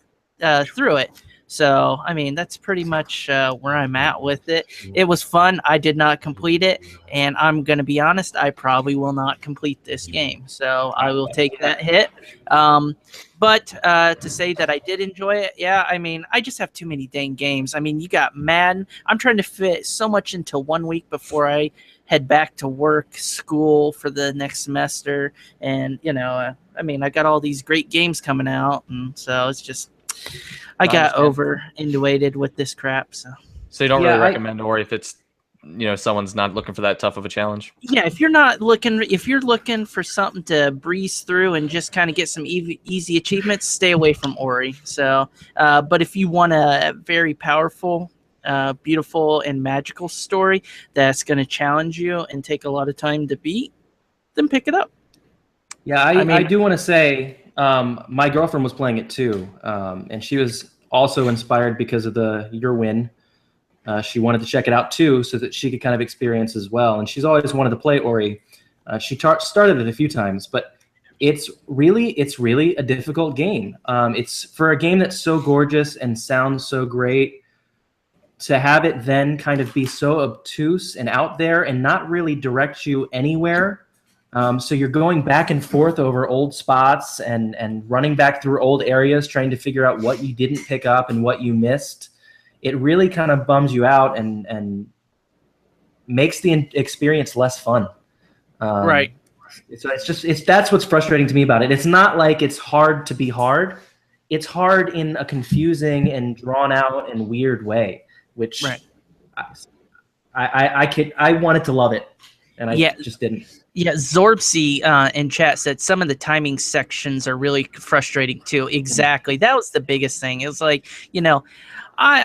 through it. So, I mean, that's pretty much where I'm at with it. It was fun. I did not complete it, and I'm going to be honest, I probably will not complete this game. So I will take that hit. But to say that I did enjoy it, yeah, I mean, I just have too many dang games. I mean, you got Madden. I'm trying to fit so much into 1 week before I head back to work, school for the next semester. And, I mean, I got all these great games coming out, and so it's just... I got over-intuited with this crap, so.
So you don't really recommend Ori if it's, someone's not looking for that tough of a challenge?
Yeah, if you're looking for something to breeze through and just kind of get some easy achievements, stay away from Ori. So, but if you want a very powerful, beautiful, and magical story that's going to challenge you and take a lot of time to beat, then pick it up.
Yeah, I do want to say my girlfriend was playing it too, and she was also inspired because of your win. She wanted to check it out too, so that she could kind of experience as well. And she's always wanted to play Ori. She started it a few times, but it's really a difficult game. It's for a game that's so gorgeous and sounds so great. To have it then kind of be so obtuse and out there and not really direct you anywhere. So you're going back and forth over old spots and running back through old areas, trying to figure out what you didn't pick up and what you missed. It really kind of bums you out and makes the experience less fun.
Right.
So that's what's frustrating to me about it. It's not like it's hard to be hard. It's hard in a confusing and drawn out and weird way, which I wanted to love it, and I just didn't.
Yeah, Zorbsy in chat said some of the timing sections are really frustrating too. Exactly. That was the biggest thing. It was like, I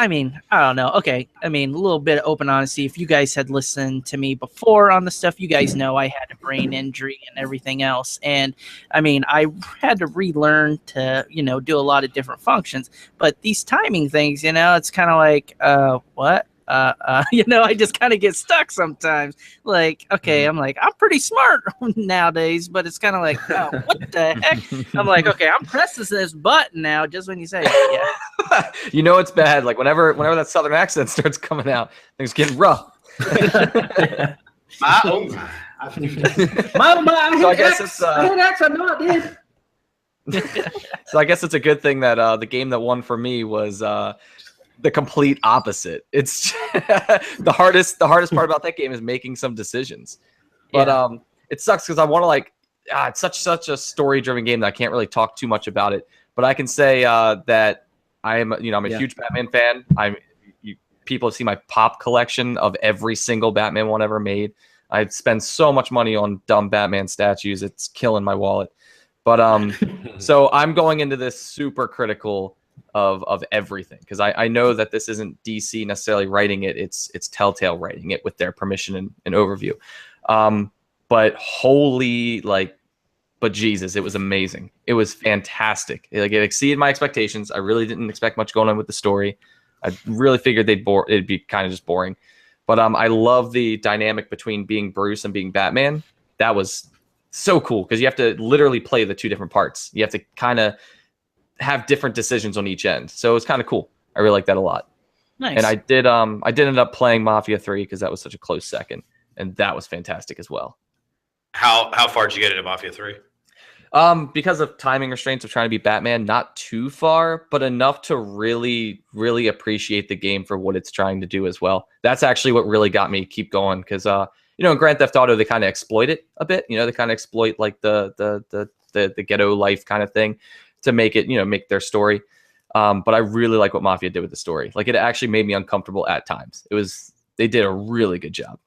mean, I don't know. Okay. I mean, a little bit of open honesty. If you guys had listened to me before on the stuff, you guys know I had a brain injury and everything else. And I mean, I had to relearn to, do a lot of different functions. But these timing things, it's kind of like, what? I just kind of get stuck sometimes. Like, okay, I'm pretty smart nowadays, but it's kind of like, oh, what the heck? I'm like, okay, I'm pressing this button now just when you say it. Yeah.
It's bad. Like whenever that southern accent starts coming out, things get rough.
My, I guess it's I had X, I know I did.
So I guess it's a good thing that the game that won for me was the complete opposite. It's the hardest part about that game is making some decisions. But it sucks because I want to it's such a story driven game that I can't really talk too much about it. But I can say that I'm a huge Batman fan. People have seen my pop collection of every single Batman one ever made. I spend so much money on dumb Batman statues. It's killing my wallet. But so I'm going into this super critical of everything because I know that this isn't DC necessarily writing it. It's Telltale writing it with their permission and overview. But but Jesus, it was amazing. It was fantastic. It exceeded my expectations. I really didn't expect much going on with the story. I really figured it'd be kind of just boring. But I love the dynamic between being Bruce and being Batman. That was so cool because you have to literally play the two different parts. You have to kind of have different decisions on each end. So it's kind of cool. I really like that a lot.
Nice.
And I did end up playing Mafia 3 because that was such a close second, and that was fantastic as well.
How far did you get into Mafia 3?
Because of timing restraints of trying to be Batman, not too far, but enough to really, really appreciate the game for what it's trying to do as well. That's actually what really got me keep going because in Grand Theft Auto they kind of exploit it a bit. They kind of exploit like the ghetto life kind of thing to make it make their story. But I really like what Mafia did with the story. Like it actually made me uncomfortable at times. They did a really good job.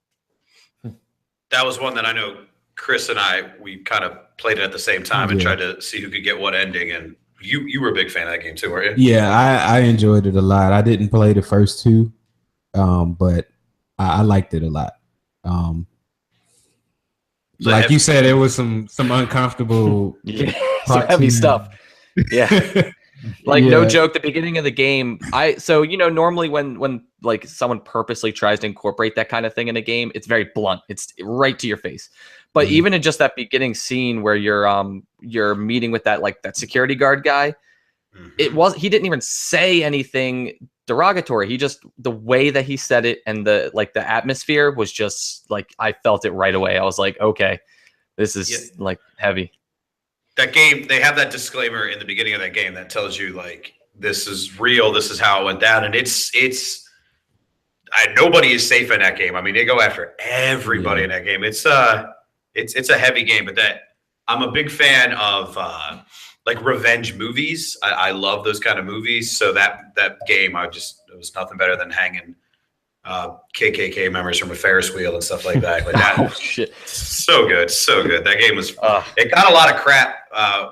That was one that I know Chris and we kind of played it at the same time and tried to see who could get what ending. And you were a big fan of that game too, weren't you?
Yeah, I enjoyed it a lot. I didn't play the first two, but I liked it a lot. Like you said, there was some uncomfortable,
some heavy stuff. Yeah. No joke, the beginning of the game, normally when like someone purposely tries to incorporate that kind of thing in a game, it's very blunt. It's right to your face. But even in just that beginning scene where you're meeting with that security guard guy, he didn't even say anything derogatory. He just, the way that he said it and the atmosphere was just like, I felt it right away. I was like, okay, this is heavy.
That game, they have that disclaimer in the beginning of that game that tells you like, this is real. This is how it went down. And nobody is safe in that game. I mean, they go after everybody in that game. It's a heavy game, but I'm a big fan of revenge movies. I love those kind of movies. So that game, it was nothing better than hanging KKK members from a Ferris wheel and stuff like that.
Oh shit!
So good. That game was. It got a lot of crap.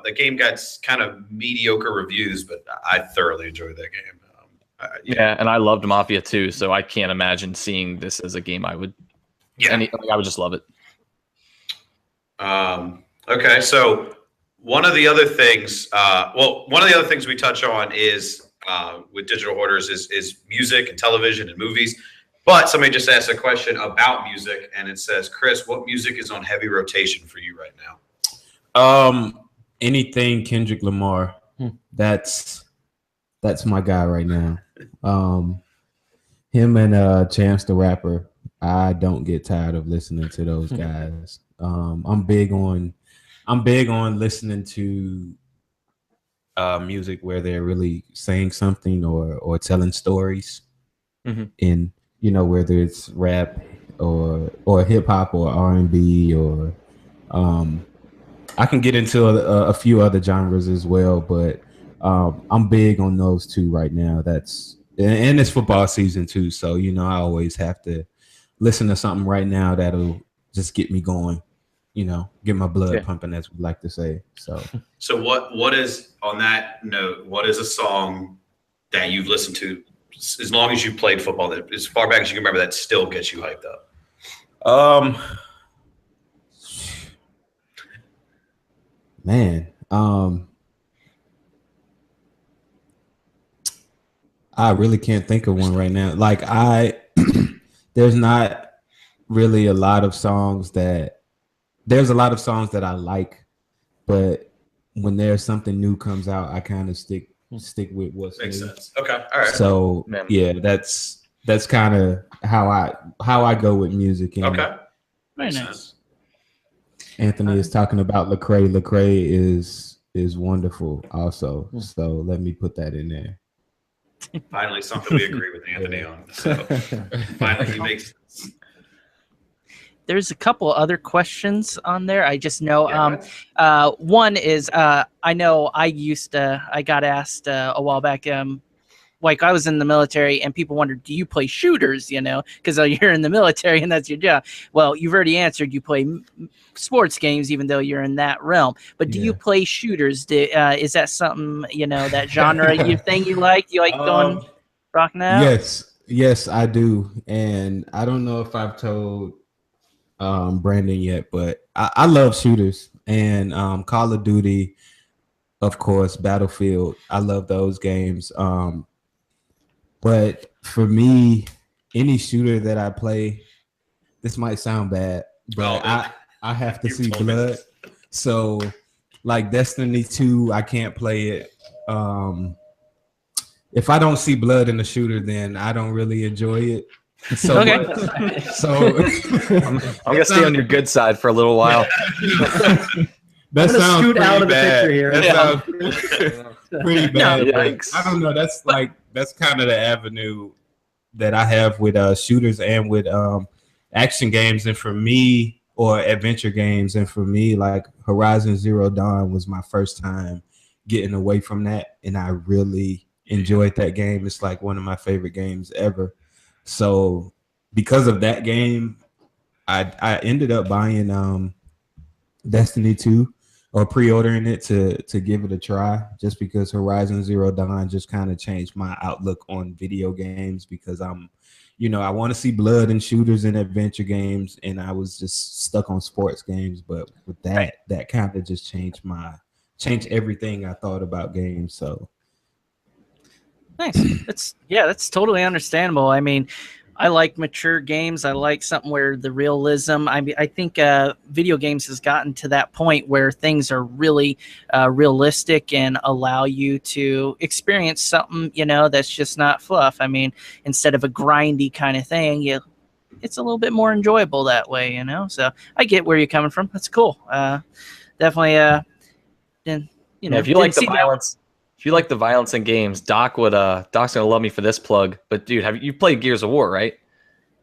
The game got kind of mediocre reviews, but I thoroughly enjoyed that game.
Yeah, and I loved Mafia 2, so I can't imagine seeing this as a game I would. Yeah, I would just love it.
Okay, so one of the other things we touch on is with Digital Hoarders is music and television and movies. But somebody just asked a question about music, and it says, Chris, what music is on heavy rotation for you right now?
Anything Kendrick Lamar. That's my guy right now. Him and Chance the Rapper. I don't get tired of listening to those guys. I'm big on listening to music where they're really saying something or telling stories. In whether it's rap or hip hop or R&B or I can get into a few other genres as well, but I'm big on those two right now. And it's football season too, so I always have to listen to something right now that'll just get me going. Get my blood pumping, as we like to say. So
what is, on that note, what is a song that you've listened to as long as you played football, that as far back as you can remember, that still gets you hyped up?
Man, I really can't think of one right now. Like there's not really a lot of songs there's a lot of songs that I like, but when there's something new comes out, I kind of stick with what's
makes
new.
sense. Okay, all right.
So yeah, that's kind of how I go with music. And
okay,
very nice.
Anthony is talking about Lecrae. Lecrae is wonderful also. So let me put that in there.
Finally, something we agree with Anthony on. So finally, he makes sense.
There's a couple other questions on there. I just know one is I know I got asked a while back, like I was in the military and people wondered, do you play shooters, because you're in the military and that's your job. Well, you've already answered, you play sports games even though you're in that realm. But do you play shooters? Is that something, that genre thing you like? You like going rocking out?
Yes, I do. And I don't know if I've told Brandon yet, but I love shooters and Call of Duty, of course, Battlefield. I love those games. But for me, any shooter that I play, this might sound bad, but I have to see blood. So like Destiny 2, I can't play it. If I don't see blood in the shooter, then I don't really enjoy it. So,
Okay.
So
I'm gonna stay on your good side for a little while.
that sounds
scoot
pretty
out of the
bad.
picture here.
That
Yeah.
sounds pretty bad. but
Yikes.
I don't know. That's kind of the avenue that I have with shooters and with action games, and for me, or adventure games, and for me, like Horizon Zero Dawn was my first time getting away from that, and I really enjoyed that game. It's like one of my favorite games ever. So because of that game, I ended up buying Destiny 2 or pre-ordering it to give it a try, just because Horizon Zero Dawn just kind of changed my outlook on video games, because I want to see blood in shooters and adventure games, and I was just stuck on sports games. But with that kind of just changed everything I thought about games. So
nice. That's totally understandable. I mean, I like mature games. I like something where the realism. I think video games has gotten to that point where things are really realistic and allow you to experience something, that's just not fluff. I mean, instead of a grindy kind of thing, it's a little bit more enjoyable that way, So I get where you're coming from. That's cool. Definitely. Then
if you like the violence. If you like the violence in games, Doc's gonna love me for this plug. But dude, you played Gears of War, right?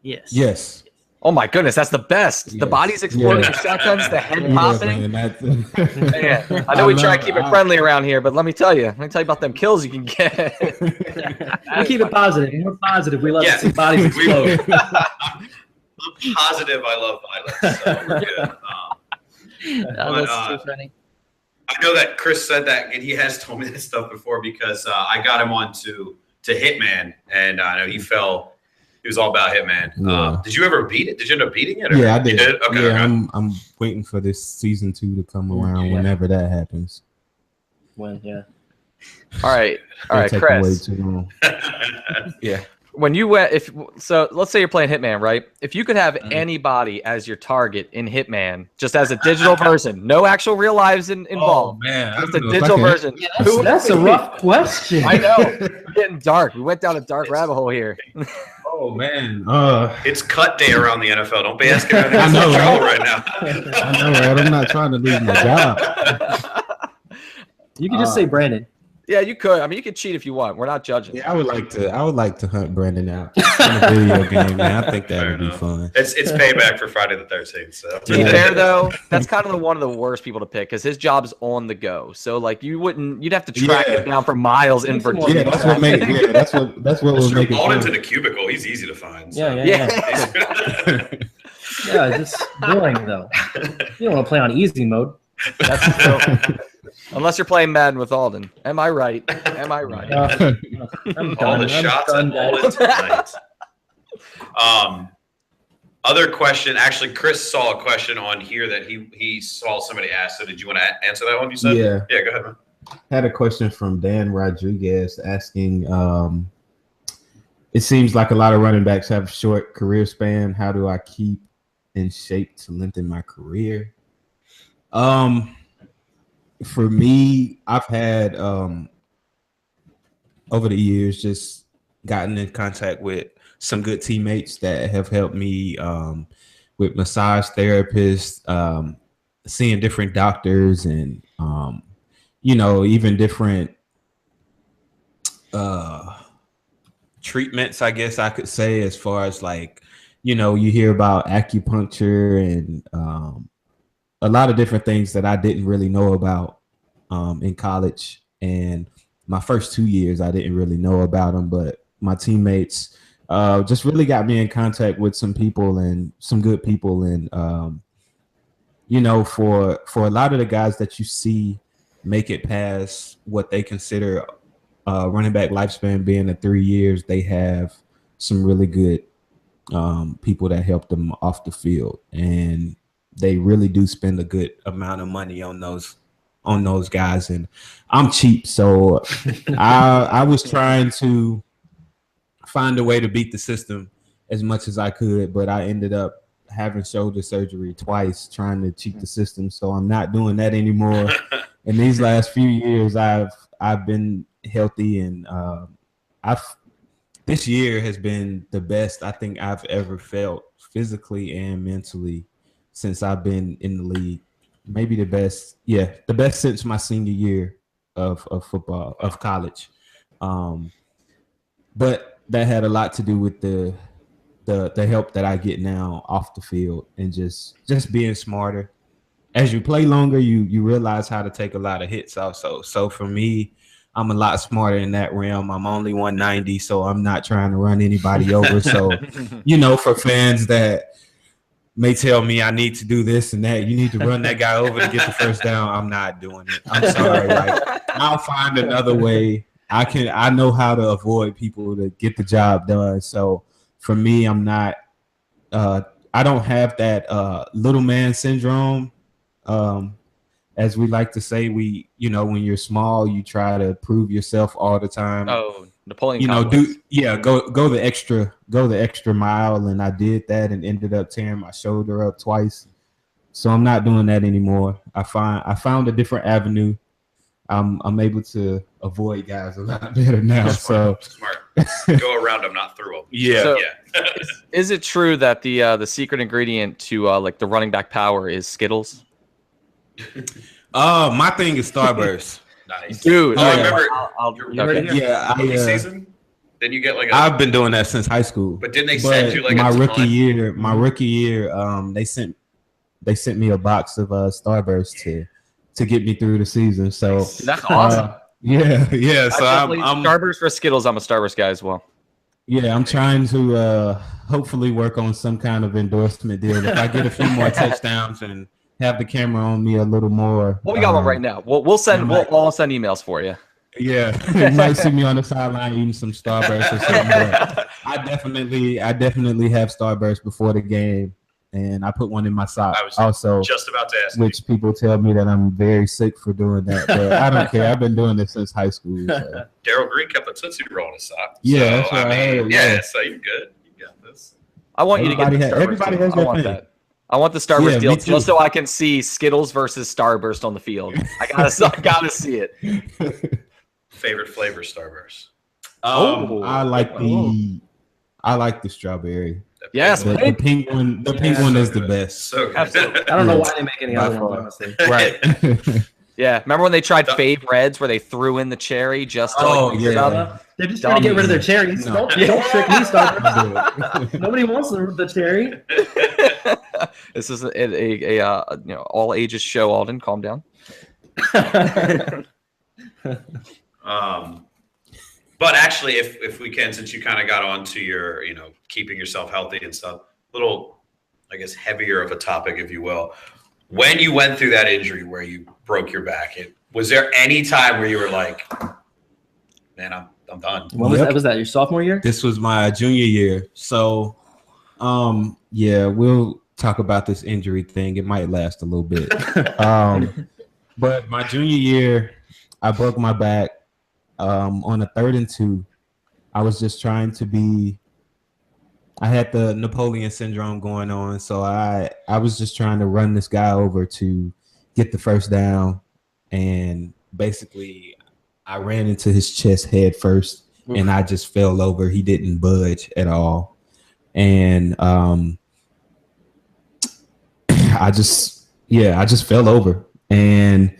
yes.
Oh my goodness, that's the best.
Yes.
The bodies exploding, the shotguns, the head popping. Man, I know we try to keep it friendly around here, but let me tell you about them kills you can get.
We keep it positive. More positive. We love to see bodies explode.
I'm positive. I love violence. So we're good.
That's too funny.
I know that Chris said that, and he has told me this stuff before, because I got him on to Hitman, and I know he was all about Hitman.
Yeah.
Did you ever beat it? Did you end up beating it? Or
Yeah, I did.
You did? Okay,
yeah,
okay.
I'm waiting for this season 2 to come around whenever that happens.
All
right,
Take
Chris.
way too long.
Yeah. When you went, let's say you're playing Hitman, right? If you could have anybody as your target in Hitman, just as a digital person, no actual real lives involved,
man,
just a digital version.
Yeah, that's a rough question.
I know. We're getting dark. We went down a dark rabbit hole here.
Oh man,
it's cut day around the NFL. Don't be asking about
I know,
trouble right now.
I know, right? I'm not trying to lose my job.
You can just say Brandon.
Yeah, you could. I mean, you could cheat if you want. We're not judging.
Yeah, I would like to hunt Brandon out in a video game, man. I think that would be fun.
It's payback for Friday the 13th. So
To be fair, though, that's kind of one of the worst people to pick, because his job's on the go. So like you'd have to track him down for miles in Virginia.
Yeah, that's what made. Yeah, that's what was making.
Balled into the cubicle. He's easy to find. So.
Yeah. Yeah, it's just boring though. You don't want to play on easy mode.
That's true. Unless you're playing Madden with Alden. Am I right?
I'm
All
done.
the shots at Alden tonight. Other question. Actually, Chris saw a question on here that he saw somebody ask. So did you want to answer that one? You said.
Yeah.
Yeah. Go ahead, man.
Had a question from Dan Rodriguez asking. It seems like a lot of running backs have short career span. How do I keep in shape to lengthen my career? For me, I've had over the years just gotten in contact with some good teammates that have helped me with massage therapists, seeing different doctors, and even different treatments, I guess I could say, as far as like, you hear about acupuncture and a lot of different things that I didn't really know about in college. And my first 2 years, I didn't really know about them, but my teammates just really got me in contact with some people, and some good people. And, for a lot of the guys that you see make it past what they consider running back lifespan being 3 years, they have some really good people that help them off the field. And they really do spend a good amount of money on those guys, and I'm cheap, so I was trying to find a way to beat the system as much as I could, but I ended up having shoulder surgery twice trying to cheat the system. So I'm not doing that anymore. In these last few years, I've been healthy, and this year has been the best I think I've ever felt physically and mentally since I've been in the league. Maybe the best since my senior year of football, of college. But that had a lot to do with the help that I get now off the field, and just being smarter. As you play longer, you realize how to take a lot of hits also. So for me, I'm a lot smarter in that realm. I'm only 190, so I'm not trying to run anybody over. So, for fans that may tell me I need to do this and that, you need to run that guy over to get the first down, I'm not doing it. I'm sorry. Like, I'll find another way. I know how to avoid people to get the job done. So for me, I'm not I don't have that little man syndrome. As we like to say, when you're small, you try to prove yourself all the time.
Oh, Napoleon.
Go the extra mile, and I did that and ended up tearing my shoulder up twice. So I'm not doing that anymore. I found a different avenue. I'm able to avoid guys a lot better now.
Smart. Go around them, not through them.
Yeah.
So, is it true that the secret ingredient to like the running back power is Skittles?
My thing is Starburst.
Nice,
dude.
I remember.
Rookie
season. Then you get like.
I've been doing that since high school.
But didn't they send you like
my rookie year? My rookie year, they sent me a box of Starburst to get me through the season. So
that's awesome.
Yeah. So I'm
Starburst for Skittles. I'm a Starburst guy as well.
Yeah, I'm trying to hopefully work on some kind of endorsement deal. If I get a few more touchdowns and have the camera on me a little more.
Well, we got one right now. We'll all send emails for you.
Yeah, you might see me on the sideline eating some Starburst or something. But I definitely have Starburst before the game, and I put one in my sock.
I was
also
just about to ask.
Which people tell me that I'm very sick for doing that, but I don't care. I've been doing this since high school. So.
Daryl Green kept a Tootsie Roll in his sock.
Yeah,
so,
that's right.
So you're good. You got this.
I want you to get the Starburst.
Everybody has
I want
thing.
that. I want the Starburst deal
me too.
just so I can see Skittles versus Starburst on the field. I gotta see it.
Favorite flavor Starburst?
I like the strawberry.
Yes,
the pink one. The pink one is the best.
So good.
Absolutely. I don't know why they make any other ones, honestly.
Right. Yeah. Remember when they tried Fave Reds where they threw in the cherry just to
They're just trying to get rid of their cherries.
No.
Don't trick me, Starburst. Nobody wants the cherry.
This is a all ages show. Alden, calm down.
But actually, if we can, since you kind of got onto your, keeping yourself healthy and stuff, little, I guess, heavier of a topic, if you will. When you went through that injury where you broke your back, was there any time where you were like, man, I'm done?
When was that? Your sophomore year?
This was my junior year. So, we'll talk about this injury thing. It might last a little bit. But my junior year, I broke my back on a 3rd and 2. I was just trying to I had the Napoleon syndrome going on. So I was just trying to run this guy over to get the first down. And basically I ran into his chest head first and I just fell over. He didn't budge at all. And I just fell over. And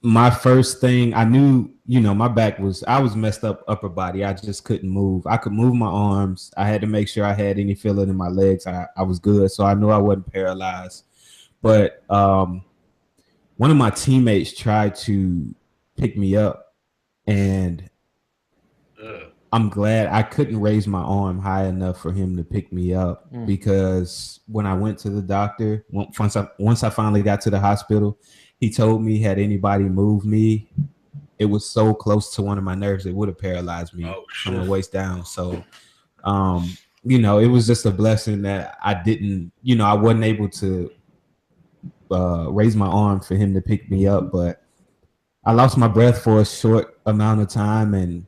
my first thing, I knew, my back I was messed up upper body. I just couldn't move. I could move my arms. I had to make sure I had any feeling in my legs. I was good. So I knew I wasn't paralyzed. But one of my teammates tried to pick me up, and I'm glad I couldn't raise my arm high enough for him to pick me up because when I went to the doctor, once I finally got to the hospital, he told me had anybody moved me, it was so close to one of my nerves, it would have paralyzed me from the waist down. So, it was just a blessing that I didn't, I wasn't able to raise my arm for him to pick me up. But I lost my breath for a short amount of time. And,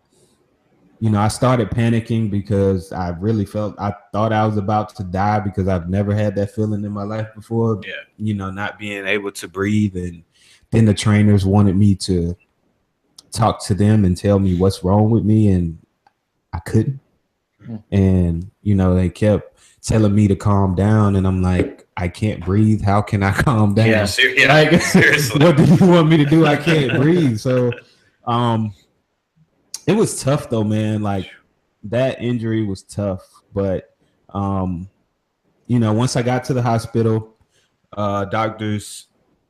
I started panicking because I thought I was about to die because I've never had that feeling in my life before.
Yeah.
Not being able to breathe. And then the trainers wanted me to talk to them and tell me what's wrong with me. And I couldn't. And, they kept telling me to calm down. And I'm like, I can't breathe. How can I calm down?
Yeah, seriously.
What do you want me to do? I can't breathe. So, it was tough though, man. Like that injury was tough, but once I got to the hospital, doctors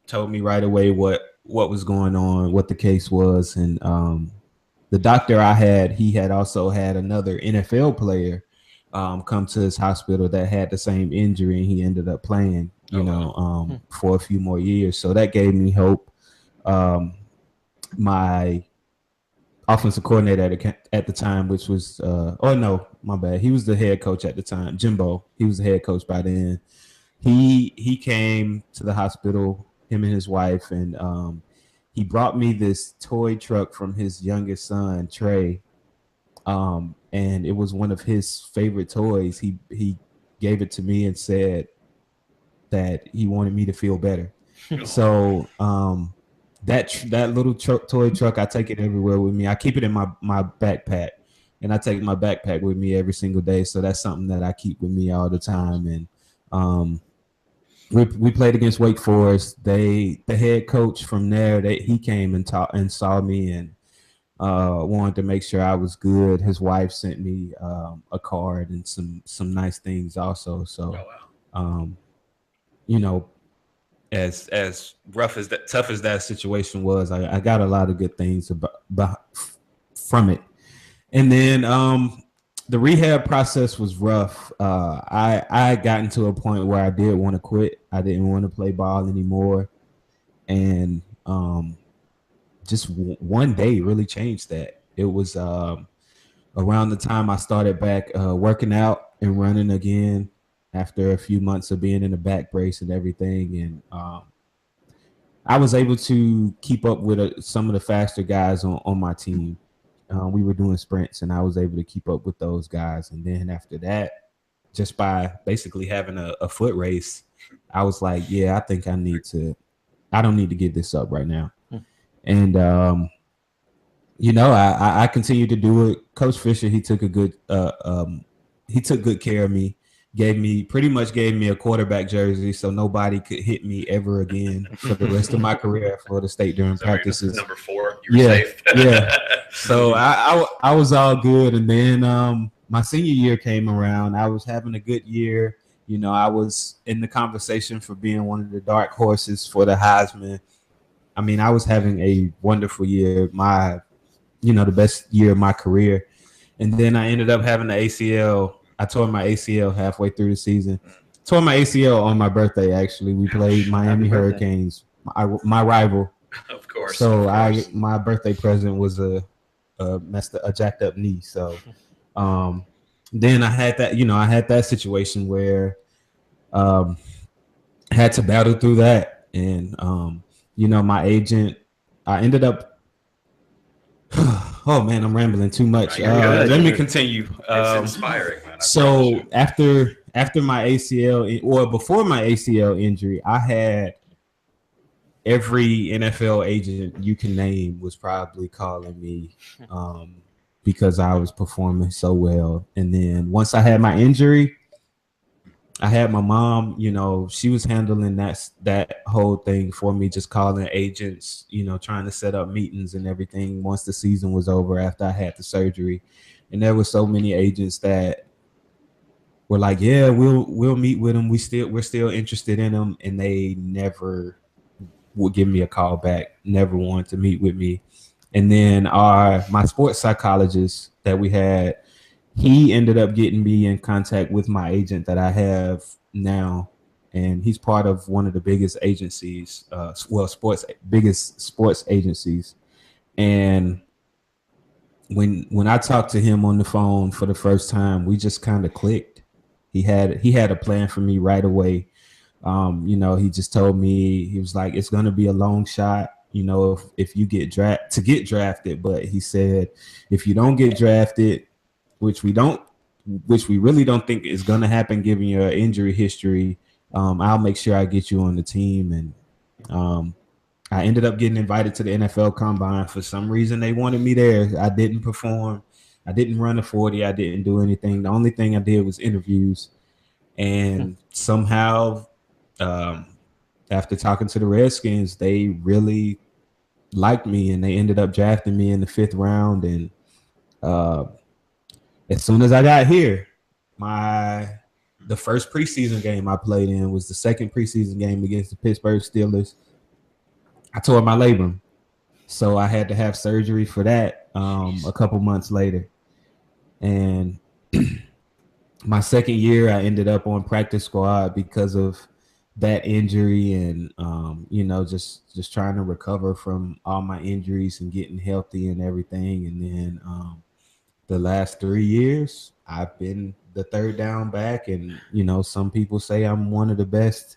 told me right away what was going on, what the case was, and the doctor I had, he had also had another NFL player come to his hospital that had the same injury, and he ended up playing, for a few more years. So that gave me hope. My offensive coordinator at the time, which was my bad. He was the head coach at the time, Jimbo. He was the head coach by then. He came to the hospital, him and his wife, and he brought me this toy truck from his youngest son, Trey. And it was one of his favorite toys. He gave it to me and said that he wanted me to feel better. So that little toy truck, I take it everywhere with me. I keep it in my backpack, and I take my backpack with me every single day. So that's something that I keep with me all the time. And we played against Wake Forest. The head coach from there, he came and saw me and wanted to make sure I was good. His wife sent me a card and some nice things also. So, as rough as that, tough as that situation was, I got a lot of good things from it. And then the rehab process was rough. I had gotten to a point where I did want to quit. I didn't want to play ball anymore. And just one day really changed that. It was around the time I started back working out and running again, after a few months of being in a back brace and everything. And I was able to keep up with some of the faster guys on my team. We were doing sprints, and I was able to keep up with those guys. And then after that, just by basically having a foot race, I was like, yeah, I think I don't need to give this up right now. And, I continued to do it. Coach Fisher, he took good care of me. Pretty much gave me a quarterback jersey so nobody could hit me ever again for the rest of my career at Florida State during practices.
Number 4, you were safe.
Yeah. So I was all good. And then my senior year came around. I was having a good year. I was in the conversation for being one of the dark horses for the Heisman. I mean, I was having a wonderful year, the best year of my career. And then I ended up having the ACL. I tore my ACL halfway through the season. Tore my ACL on my birthday, actually. We played Miami Hurricanes, my rival.
Of course.
So my birthday present was a jacked up knee. So then I had that situation where I had to battle through that. And my agent, I ended up oh man, I'm rambling too much. Let me continue.
It's inspiring, man.
So after my ACL, or before my ACL injury, I had every NFL agent you can name was probably calling me because I was performing so well. And then once I had my injury, I had my mom, she was handling that whole thing for me, just calling agents, trying to set up meetings and everything once the season was over after I had the surgery. And there were so many agents that were like, yeah, we'll meet with them. We're still interested in them. And they never would give me a call back, never wanted to meet with me. And then my sports psychologist that we had, he ended up getting me in contact with my agent that I have now, and he's part of one of the biggest agencies, biggest sports agencies. And when I talked to him on the phone for the first time, we just kind of clicked. He had a plan for me right away. He just told me, he was like, it's going to be a long shot. if you get drafted. But he said, if you don't get drafted, which we really don't think is going to happen given your injury history, I'll make sure I get you on the team. And I ended up getting invited to the NFL Combine. For some reason, they wanted me there. I didn't perform. I didn't run a 40. I didn't do anything. The only thing I did was interviews. And somehow, after talking to the Redskins, they really liked me, and they ended up drafting me in the 5th round. And as soon as I got here, the first preseason game I played in was the second preseason game against the Pittsburgh Steelers. I tore my labrum, so I had to have surgery for that a couple months later. And my second year, I ended up on practice squad because of that injury, and just trying to recover from all my injuries and getting healthy and everything. And then the last 3 years, I've been the third down back, and some people say I'm one of the best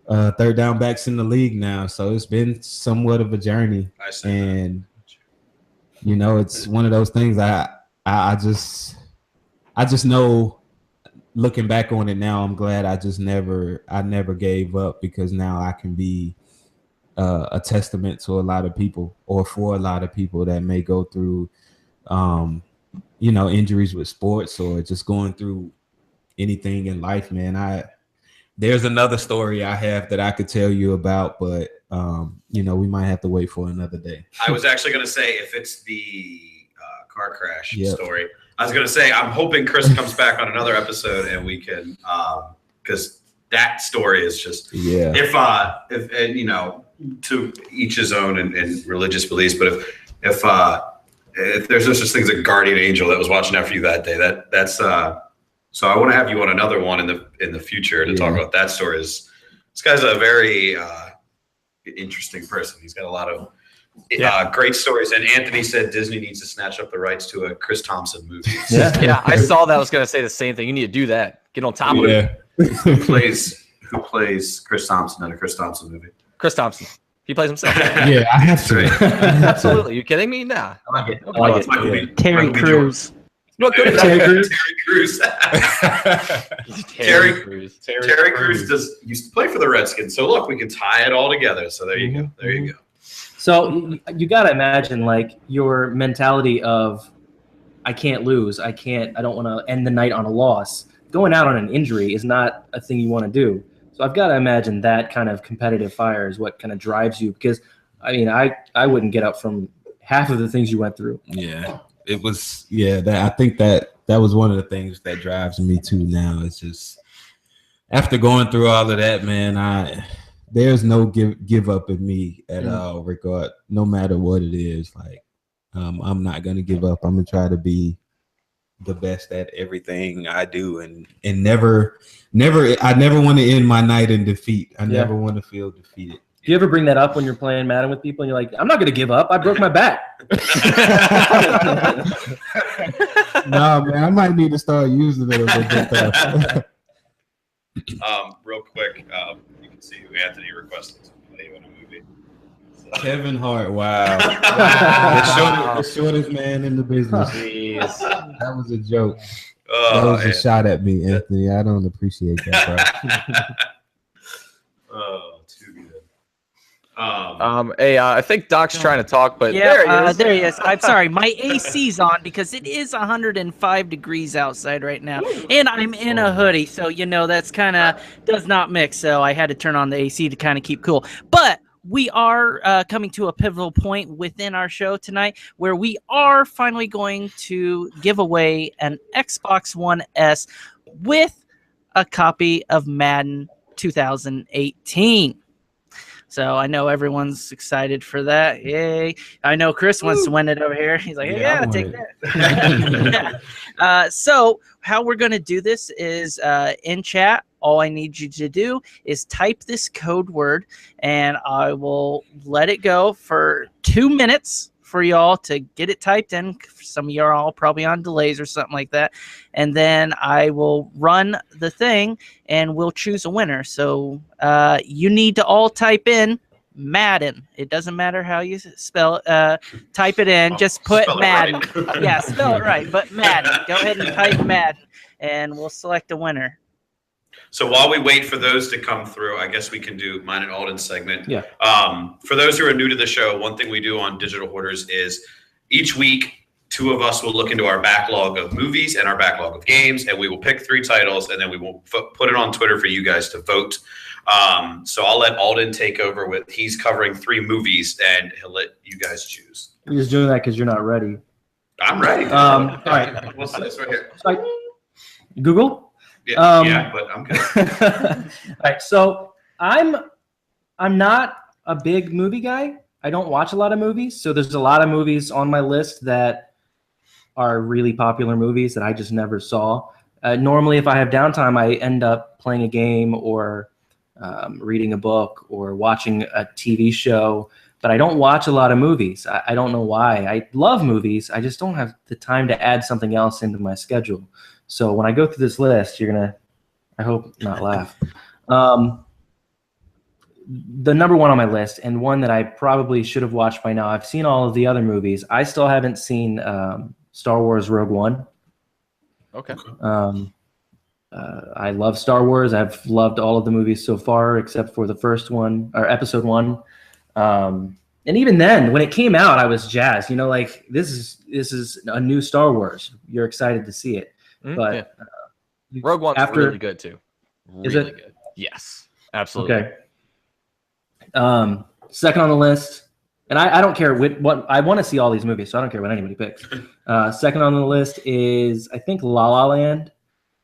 third down backs in the league now. So it's been somewhat of a journey, and it's one of those things. I just know, looking back on it now, I'm glad I never gave up, because now I can be a testament to a lot of people, or for a lot of people that may go through injuries with sports, or just going through anything in life, man. There's another story I have that I could tell you about, but we might have to wait for another day.
I was actually going to say, if it's the car crash story, I was going to say, I'm hoping Chris comes back on another episode and we can, because that story is just, if to each his own and religious beliefs, but if there's no such thing as a guardian angel that was watching out for you that day, that's so I want to have you on another one in the future to talk about that story. This guy's a very interesting person. He's got a lot of great stories. And Anthony said Disney needs to snatch up the rights to a Chris Thompson movie.
Yeah, I saw that. I was going to say the same thing. You need to do that. Get on top of it.
Who plays Chris Thompson in a Chris Thompson movie?
Chris Thompson. He plays himself.
Yeah, I have to.
Absolutely. You kidding me? Nah.
I like it.
Terry Crews.
Look, good
Terry Crews. Terry Crews used to play for the Redskins. So look, we can tie it all together. So there you go. There you go.
So you got to imagine, like, your mentality of, I can't lose. I don't want to end the night on a loss. Going out on an injury is not a thing you want to do. So I've got to imagine that kind of competitive fire is what kind of drives you, because I wouldn't get up from half of the things you went through.
Yeah, it was. Yeah, I think that was one of the things that drives me too now. It's just, after going through all of that, man, there's no give up in me at all, regard, no matter what it is. Like, I'm not gonna give up. I'm gonna try to be the best at everything I do, and never I never want to end my night in defeat. I never want to feel defeated.
Do you ever bring that up when you're playing Madden with people and you're like, I'm not going to give up. I broke my back.
No, man, I might need to start using it a little bit.
Real quick, you can see who Anthony requested to play you in a movie. So.
Kevin Hart, wow. The shortest man in the business.
Jeez.
That was a joke. That was a shot at me, Anthony. I don't appreciate that, bro.
Too good.
I think Doc's trying to talk, but
there he is. I'm sorry, my AC's on because it is 105 degrees outside right now, and I'm in a hoodie, so that's kind of does not mix. So I had to turn on the AC to kind of keep cool. But we are coming to a pivotal point within our show tonight, where we are finally going to give away an Xbox One S with a copy of Madden 2018. So I know everyone's excited for that. Yay. I know Chris wants to win it over here. He's like, yeah, take that. So how we're going to do this is in chat. All I need you to do is type this code word, and I will let it go for 2 minutes for y'all to get it typed in. Some of y'all are probably on delays or something like that. And then I will run the thing and we'll choose a winner. So you need to all type in Madden. It doesn't matter how you spell type it in. Just put
Spell it
Madden.
right.
Yeah, spell it right. But Madden. Go ahead and type Madden, and we'll select a winner.
So while we wait for those to come through, I guess we can do mine and Alden's segment.
Yeah.
For those who are new to the show, one thing we do on Digital Hoarders is each week, two of us will look into our backlog of movies and our backlog of games, and we will pick 3 titles, and then we will put it on Twitter for you guys to vote. So I'll let Alden take over with, he's covering 3 movies, and he'll let you guys choose.
You're just doing that because you're not ready.
I'm ready.
All right.
What's this right here?
Google?
Yeah, but I'm good.
All right. So I'm not a big movie guy. I don't watch a lot of movies. So there's a lot of movies on my list that are really popular movies that I just never saw. Normally, if I have downtime, I end up playing a game or reading a book or watching a TV show, but I don't watch a lot of movies. I don't know why. I love movies. I just don't have the time to add something else into my schedule. So when I go through this list, you're going to, I hope, not laugh. The number one on my list, and one that I probably should have watched by now, I've seen all of the other movies. I still haven't seen Star Wars Rogue One.
Okay.
I love Star Wars. I've loved all of the movies so far, except for the first one, or episode 1. And even then, when it came out, I was jazzed. You know, like this is a new Star Wars. You're excited to see it. But
Rogue One's really good too.
Is
really
it?
good? Yes, absolutely.
Okay. Second on the list, and I don't care what I want to see all these movies, so I don't care what anybody picks. Second on the list is, I think, La La Land.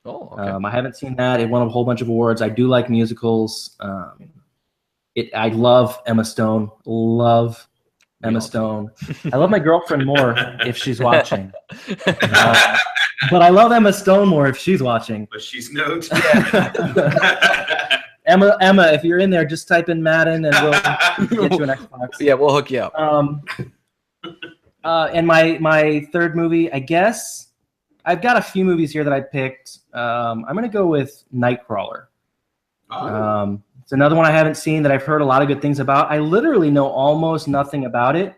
Oh, okay.
I haven't seen that. It won a whole bunch of awards. I do like musicals. I love Emma Stone. Love Emma Stone. I love my girlfriend more if she's watching. But I love Emma Stone more if she's watching.
But she's no.
Emma, if you're in there, just type in Madden and we'll get you an Xbox.
Yeah, we'll hook you up.
And my third movie, I guess, I've got a few movies here that I picked. I'm going to go with Nightcrawler. It's another one I haven't seen that I've heard a lot of good things about. I literally know almost nothing about it.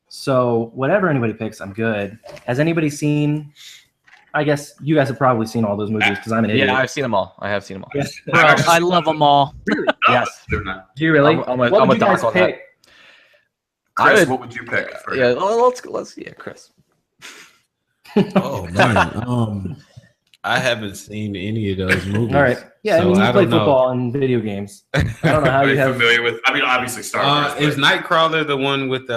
So whatever anybody picks, I'm good. Has anybody seen... I guess you guys have probably seen all those movies because I'm an idiot.
Yeah, I've seen them all. I have seen them all.
Yes.
Bro, I love them all.
Yes.
They're not.
Do you really?
I'm
what
a
would you
doc
guys
on
pick?
Chris, what would you pick? For
Yeah, let's yeah, Chris.
Oh man, I haven't seen any of those movies.
All right. Yeah,
so
I mean, you
I
play
don't know.
football and video games. I don't know how
Are
you
you
have.
familiar with? I mean, obviously Star Wars.
Is
but-
Nightcrawler the one with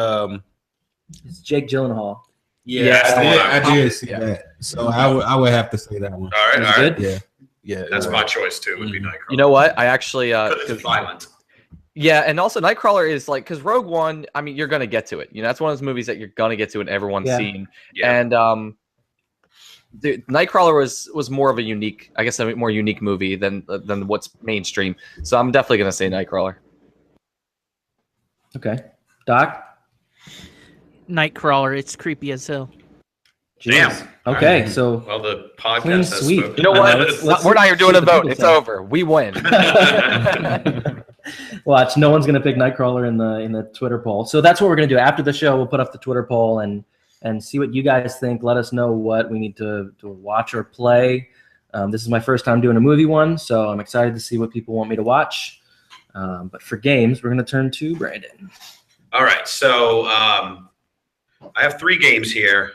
It's Jake Gyllenhaal.
Yeah,
that's the one
I did see
Yeah.
that. So I would have to say that one.
All right,
Is
all
it
right.
good?
Yeah,
That's my choice too. Would be Nightcrawler.
You know what? I actually
Because it's violent.
yeah, and also Nightcrawler is like, because Rogue One, I mean, you're gonna get to it. You know, that's one of those movies that you're gonna get to and everyone's
Yeah.
seen.
Yeah.
And the Nightcrawler was more of a unique, I guess, a more unique movie than what's mainstream. So I'm definitely gonna say Nightcrawler.
Okay. Doc?
Nightcrawler. It's creepy as hell.
Damn.
Jeez. Okay, so
Well, the podcast
Clean
has
sweep.
spoken.
You know what?
let's
We're not even doing
see
a
what the
vote.
people
It's
say.
over. We win.
watch. No one's gonna pick Nightcrawler in the Twitter poll. So that's what we're gonna do. After the show, we'll put up the Twitter poll and see what you guys think. Let us know what we need to watch or play. This is my first time doing a movie one, so I'm excited to see what people want me to watch. But for games, we're gonna turn to Brandon.
All right, so I have 3 games here.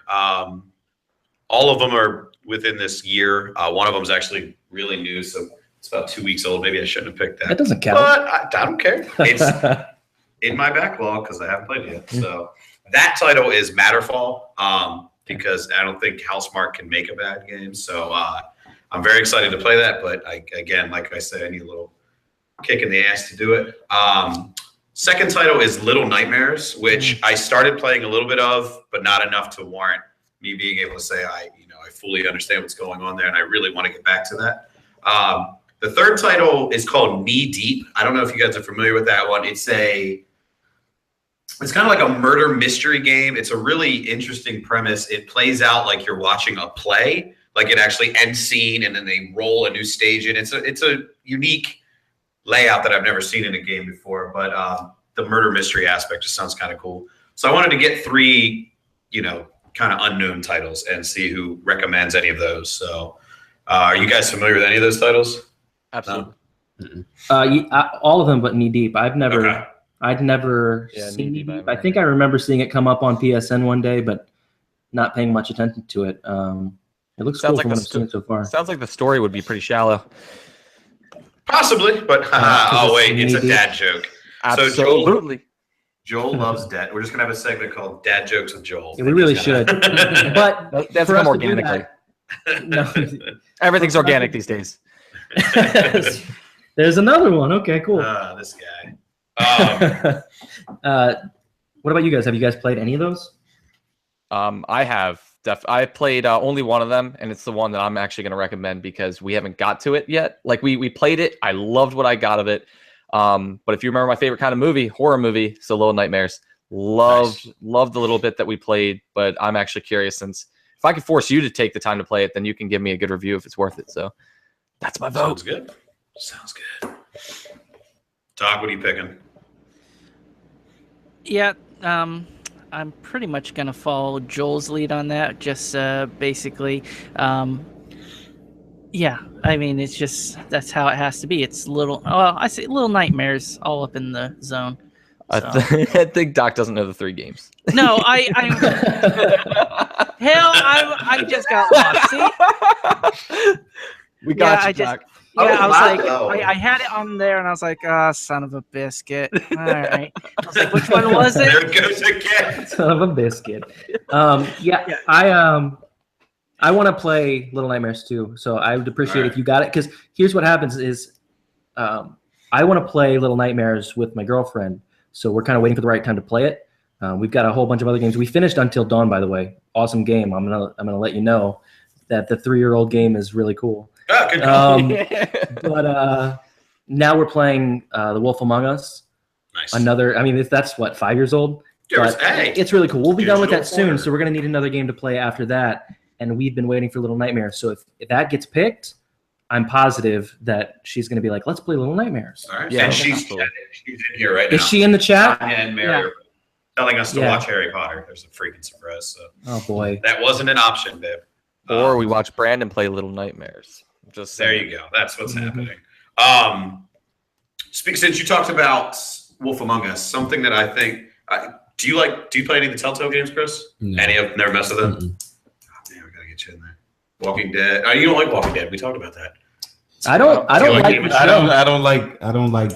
All of them are within this year. One of them is actually really new, so it's about 2 weeks old. Maybe I shouldn't have picked
That
that.
doesn't count.
But I don't care. It's in my backlog because I haven't played it yet. So that title is Matterfall because I don't think Housemarque can make a bad game. So I'm very excited to play that. But again, like I said, I need a little kick in the ass to do it. Second title is Little Nightmares, which I started playing a little bit of, but not enough to warrant me being able to say I fully understand what's going on there, and I really want to get back to that. The third title is called Knee Deep. I don't know if you guys are familiar with that one. It's kind of like a murder mystery game. It's a really interesting premise. It plays out like you're watching a play, like it actually ends scene and then they roll a new stage in. It's a unique layout that I've never seen in a game before, but the murder mystery aspect just sounds kind of cool. So I wanted to get 3, kind of unknown titles and see who recommends any of those. So are you guys familiar with any of those titles?
Absolutely.
All of them, but Knee Deep. I'd never
Yeah,
seen
Knee
Knee
Deep,
Deep. I think I remember seeing it come up on PSN one day, but not paying much attention to it. It looks cool from what I've seen so far.
Sounds like the story would be pretty shallow.
Possibly, but oh wait, it's a dad joke.
Absolutely.
So Joel loves dad. We're just gonna have a segment called Dad Jokes with Joel.
Yeah, we really should. But
That's
for us
come
to do
organically.
No.
Everything's organic these days.
There's another one. Okay, cool.
This guy.
What about you guys? Have you guys played any of those?
I have. I played only one of them, and it's the one that I'm actually going to recommend because we haven't got to it yet. Like we played it. I loved what I got of it. But if you remember my favorite kind of movie, horror movie, so Little Nightmares. Loved the little bit that we played, but I'm actually curious since if I could force you to take the time to play it, then you can give me a good review if it's worth it. So that's my vote.
Sounds good. Doc, what are you picking?
Yeah, I'm pretty much going to follow Joel's lead on that. Just basically, yeah, I mean, it's just, that's how it has to be. It's I say Little Nightmares all up in the zone. So.
I think Doc doesn't know the 3 games.
No, I just got lost. See?
We got you, Doc.
I was like, I had it on there, and I was like, son of a biscuit. All right. I was like, which one was it?
There it goes again.
Son of a biscuit. I want to play Little Nightmares too, so I would appreciate if you got it. Because here's what happens is I want to play Little Nightmares with my girlfriend, so we're kind of waiting for the right time to play it. We've got a whole bunch of other games. We finished Until Dawn, by the way. Awesome game. I'm gonna let you know that the 3-year-old game is really cool.
Oh, good call.
But now we're playing The Wolf Among Us.
Nice.
Another. I mean, that's what, 5 years old. But it's really cool. We'll be done with that soon, so we're gonna need another game to play after that. And we've been waiting for Little Nightmares. So if that gets picked, I'm positive that she's gonna be like, let's play Little Nightmares.
All right.
Yeah,
and she's in here right now.
Is she in the chat?
And Mary are telling us to watch Harry Potter. There's a freaking surprise. So.
Oh boy.
That wasn't an option, babe.
Or we watch Brandon play Little Nightmares. Just
there you go. That's what's happening. Since you talked about Wolf Among Us, something that I think do you play any of the Telltale games, Chris? No. Any of them? Never messed with them? Oh, man, we gotta get you in there. Walking Dead. You don't like Walking Dead. We talked about that.
I don't
like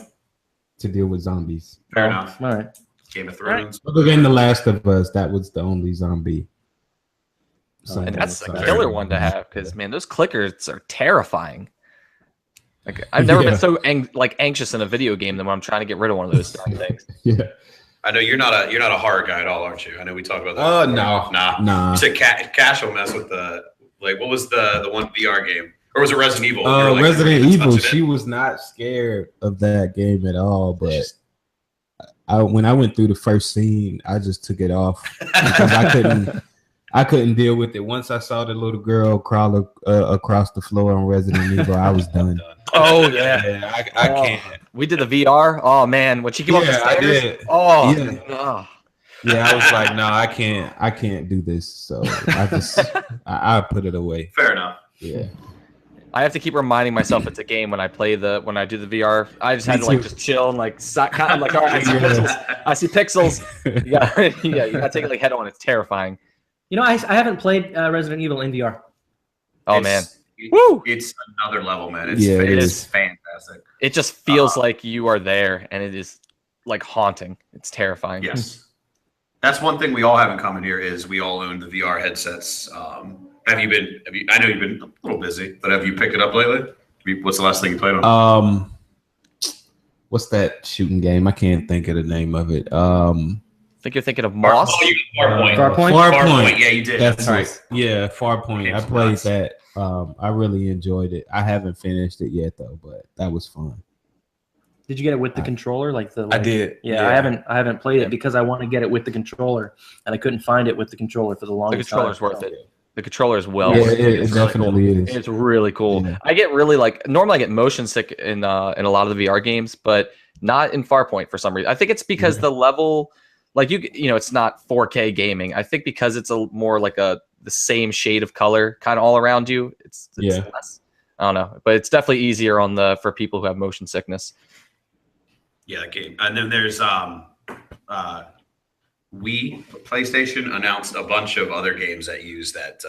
to deal with zombies.
Fair enough.
All right.
Game of Thrones.
Other than The Last of Us, that was the only zombie.
And that's a killer one to have because, man, those clickers are terrifying. Like I've never been so anxious in a video game than when I'm trying to get rid of one of those darn things.
Yeah.
I know you're not a horror guy at all, aren't you? I know we talked about that.
Oh no, nah.
You said Cash will mess with the what was the one VR game, or was it Resident Evil?
Resident Evil. She was not scared of that game at all, but when I went through the first scene, I just took it off because I couldn't deal with it. Once I saw the little girl crawl across the floor on Resident Evil, I was done.
Oh yeah,
I can't.
We did the VR. Oh man, when she came up the stairs.
I did.
Oh
yeah. Yeah, I was like, no, I can't do this. So I put it away.
Fair enough.
Yeah.
I have to keep reminding myself it's a game when I do the VR. I just had to just chill and kind of all right, I see pixels. You gotta take it head on. It's terrifying.
You know, I haven't played Resident Evil in VR.
Oh man.
Woo! It's another level, man. It is fantastic.
It just feels like you are there, and it is like haunting. It's terrifying.
Yes, that's one thing we all have in common here is we all own the VR headsets. I know you've been a little busy, but have you picked it up lately? What's the last thing you played on?
What's that shooting game? I can't think of the name of it.
I think you're thinking of Moss.
Farpoint. Yeah, you did.
That's right. Yeah, Farpoint. I played that. I really enjoyed it. I haven't finished it yet though, but that was fun.
Did you get it with the controller?
I did.
Yeah, I haven't played it because I want to get it with the controller, and I couldn't find it with the controller for the longest time.
The controller's worth it. The controller is worth
it.
It
definitely is.
It's really cool.
Yeah.
I get really normally I get motion sick in a lot of the VR games, but not in Farpoint for some reason. I think it's because the level, like you know, it's not 4K gaming. I think because it's a more like the same shade of color kind of all around you. It's less, I don't know, but it's definitely easier for people who have motion sickness.
Yeah, game. And then there's PlayStation announced a bunch of other games that use that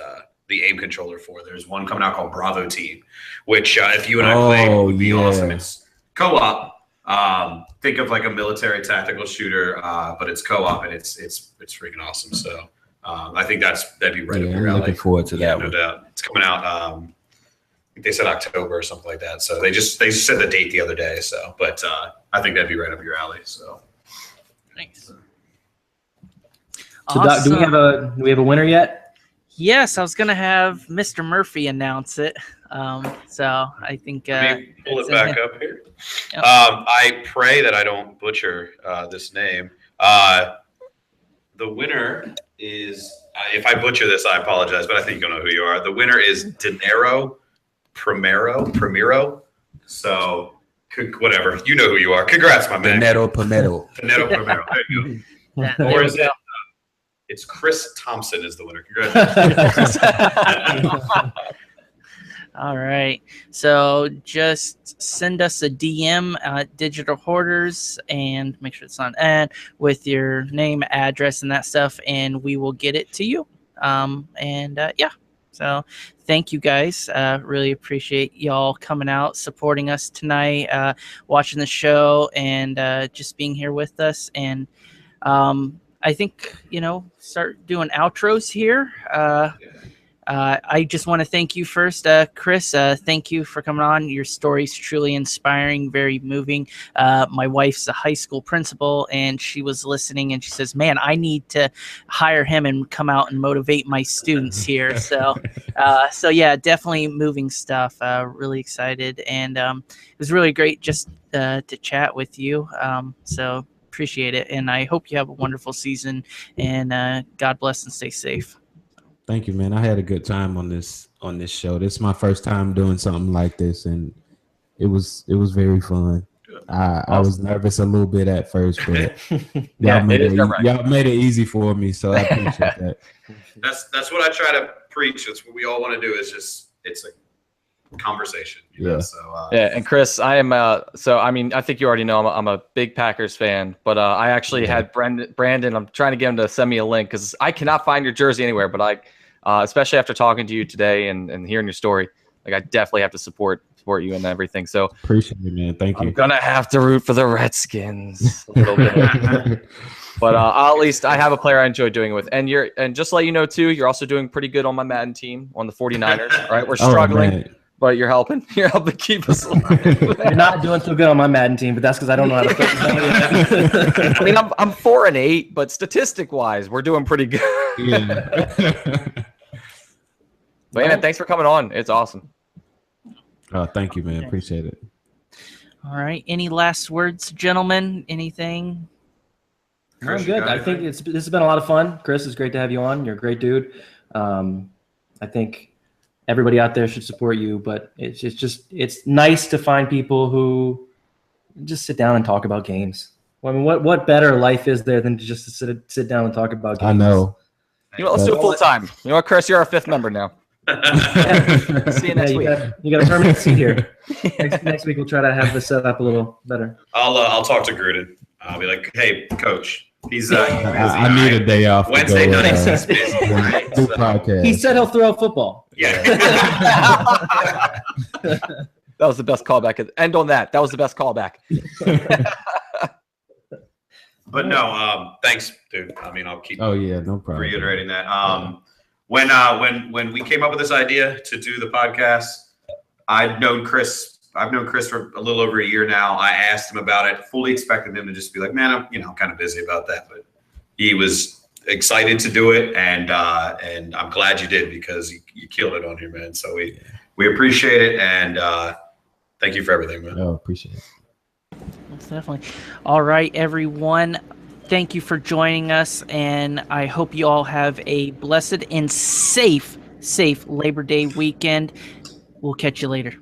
the aim controller for. There's one coming out called Bravo Team, which if you and I play would be awesome. It's co-op. Think of like a military tactical shooter, but it's co-op and it's freaking awesome. So I think that'd be right up your alley.
Looking forward to that.
No doubt. It's coming out. I think they said October or something like that. So they just said the date the other day. So, but I think that'd be right up your alley. So
Thanks.
So
Awesome.
Doc, do we have a winner yet?
Yes, I was gonna have Mr. Murphy announce it. So I think
let me pull it back up here.
Yep.
I pray that I don't butcher this name. The winner is, if I butcher this, I apologize, but I think you'll know who you are. The winner is Dinero Primero. So whatever, you know who you are. Congrats, my man.
Dinero Primero.
There you go. Or is it? It's Chris Thompson is the winner. Congratulations.
All right. So just send us a DM at Digital Hoarders and make sure it's on ad with your name, address, and that stuff, and we will get it to you. Yeah. So thank you guys. Really appreciate y'all coming out, supporting us tonight, watching the show, and just being here with us. And I think, start doing outros here. I just want to thank you first, Chris. Thank you for coming on. Your story's truly inspiring, very moving. My wife's a high school principal, and she was listening, and she says, man, I need to hire him and come out and motivate my students here. So yeah, definitely moving stuff. Really excited. And it was really great just to chat with you. So appreciate it. And I hope you have a wonderful season, and God bless and stay safe.
Thank you, man. I had a good time on this show. This is my first time doing something like this, and it was very fun. I was nervous a little bit at first, but y'all made it easy for me, so I appreciate that.
That's what I try to preach. That's what we all want to do. Is just it's a conversation. So
and Chris, I am. I think you already know I'm a big Packers fan, but I actually had Brandon. I'm trying to get him to send me a link because I cannot find your jersey anywhere. But especially after talking to you today and hearing your story, like I definitely have to support you and everything. So
appreciate it, man. Thank you.
I'm gonna have to root for the Redskins a little bit. But at least I have a player I enjoy doing it with. And just to let you know too, you're also doing pretty good on my Madden team on the 49ers. Right, we're struggling. But you're helping keep us alive.
You're not doing so good on my Madden team, but that's because I don't know how to play.
I mean, I'm 4-8, but statistic wise, we're doing pretty good.
Yeah.
But yeah, thanks for coming on. It's awesome.
Oh, thank you, man. Appreciate it.
All right. Any last words, gentlemen? Anything?
I'm good. I think this has been a lot of fun. Chris, it's great to have you on. You're a great dude. I think everybody out there should support you, but it's nice to find people who just sit down and talk about games. I mean, what better life is there than to just sit down and talk about games?
I know.
Let's do it full time. You know what, Chris? You're our 5th member now. See you next week.
You got a permanent seat here. Next week we'll try to have this set up a little better.
I'll talk to Gruden. I'll be like, hey, coach. He's
I need a day off.
Wednesday nights he's busy. Right?
Do podcast.
He said he'll throw a football.
Yeah.
That was the best callback. End on that. That was the best callback.
But no, thanks, dude. I mean, I'll keep
no problem.
reiterating that. When we came up with this idea to do the podcast, I've known Chris for a little over a year now. I asked him about it, fully expected him to just be like, man, I'm kind of busy about that. But he was excited to do it, and I'm glad you did because you killed it on here, man. So we appreciate it, and thank you for everything, man.
Oh, appreciate it.
Most definitely. All right, everyone. Thank you for joining us, and I hope you all have a blessed and safe Labor Day weekend. We'll catch you later.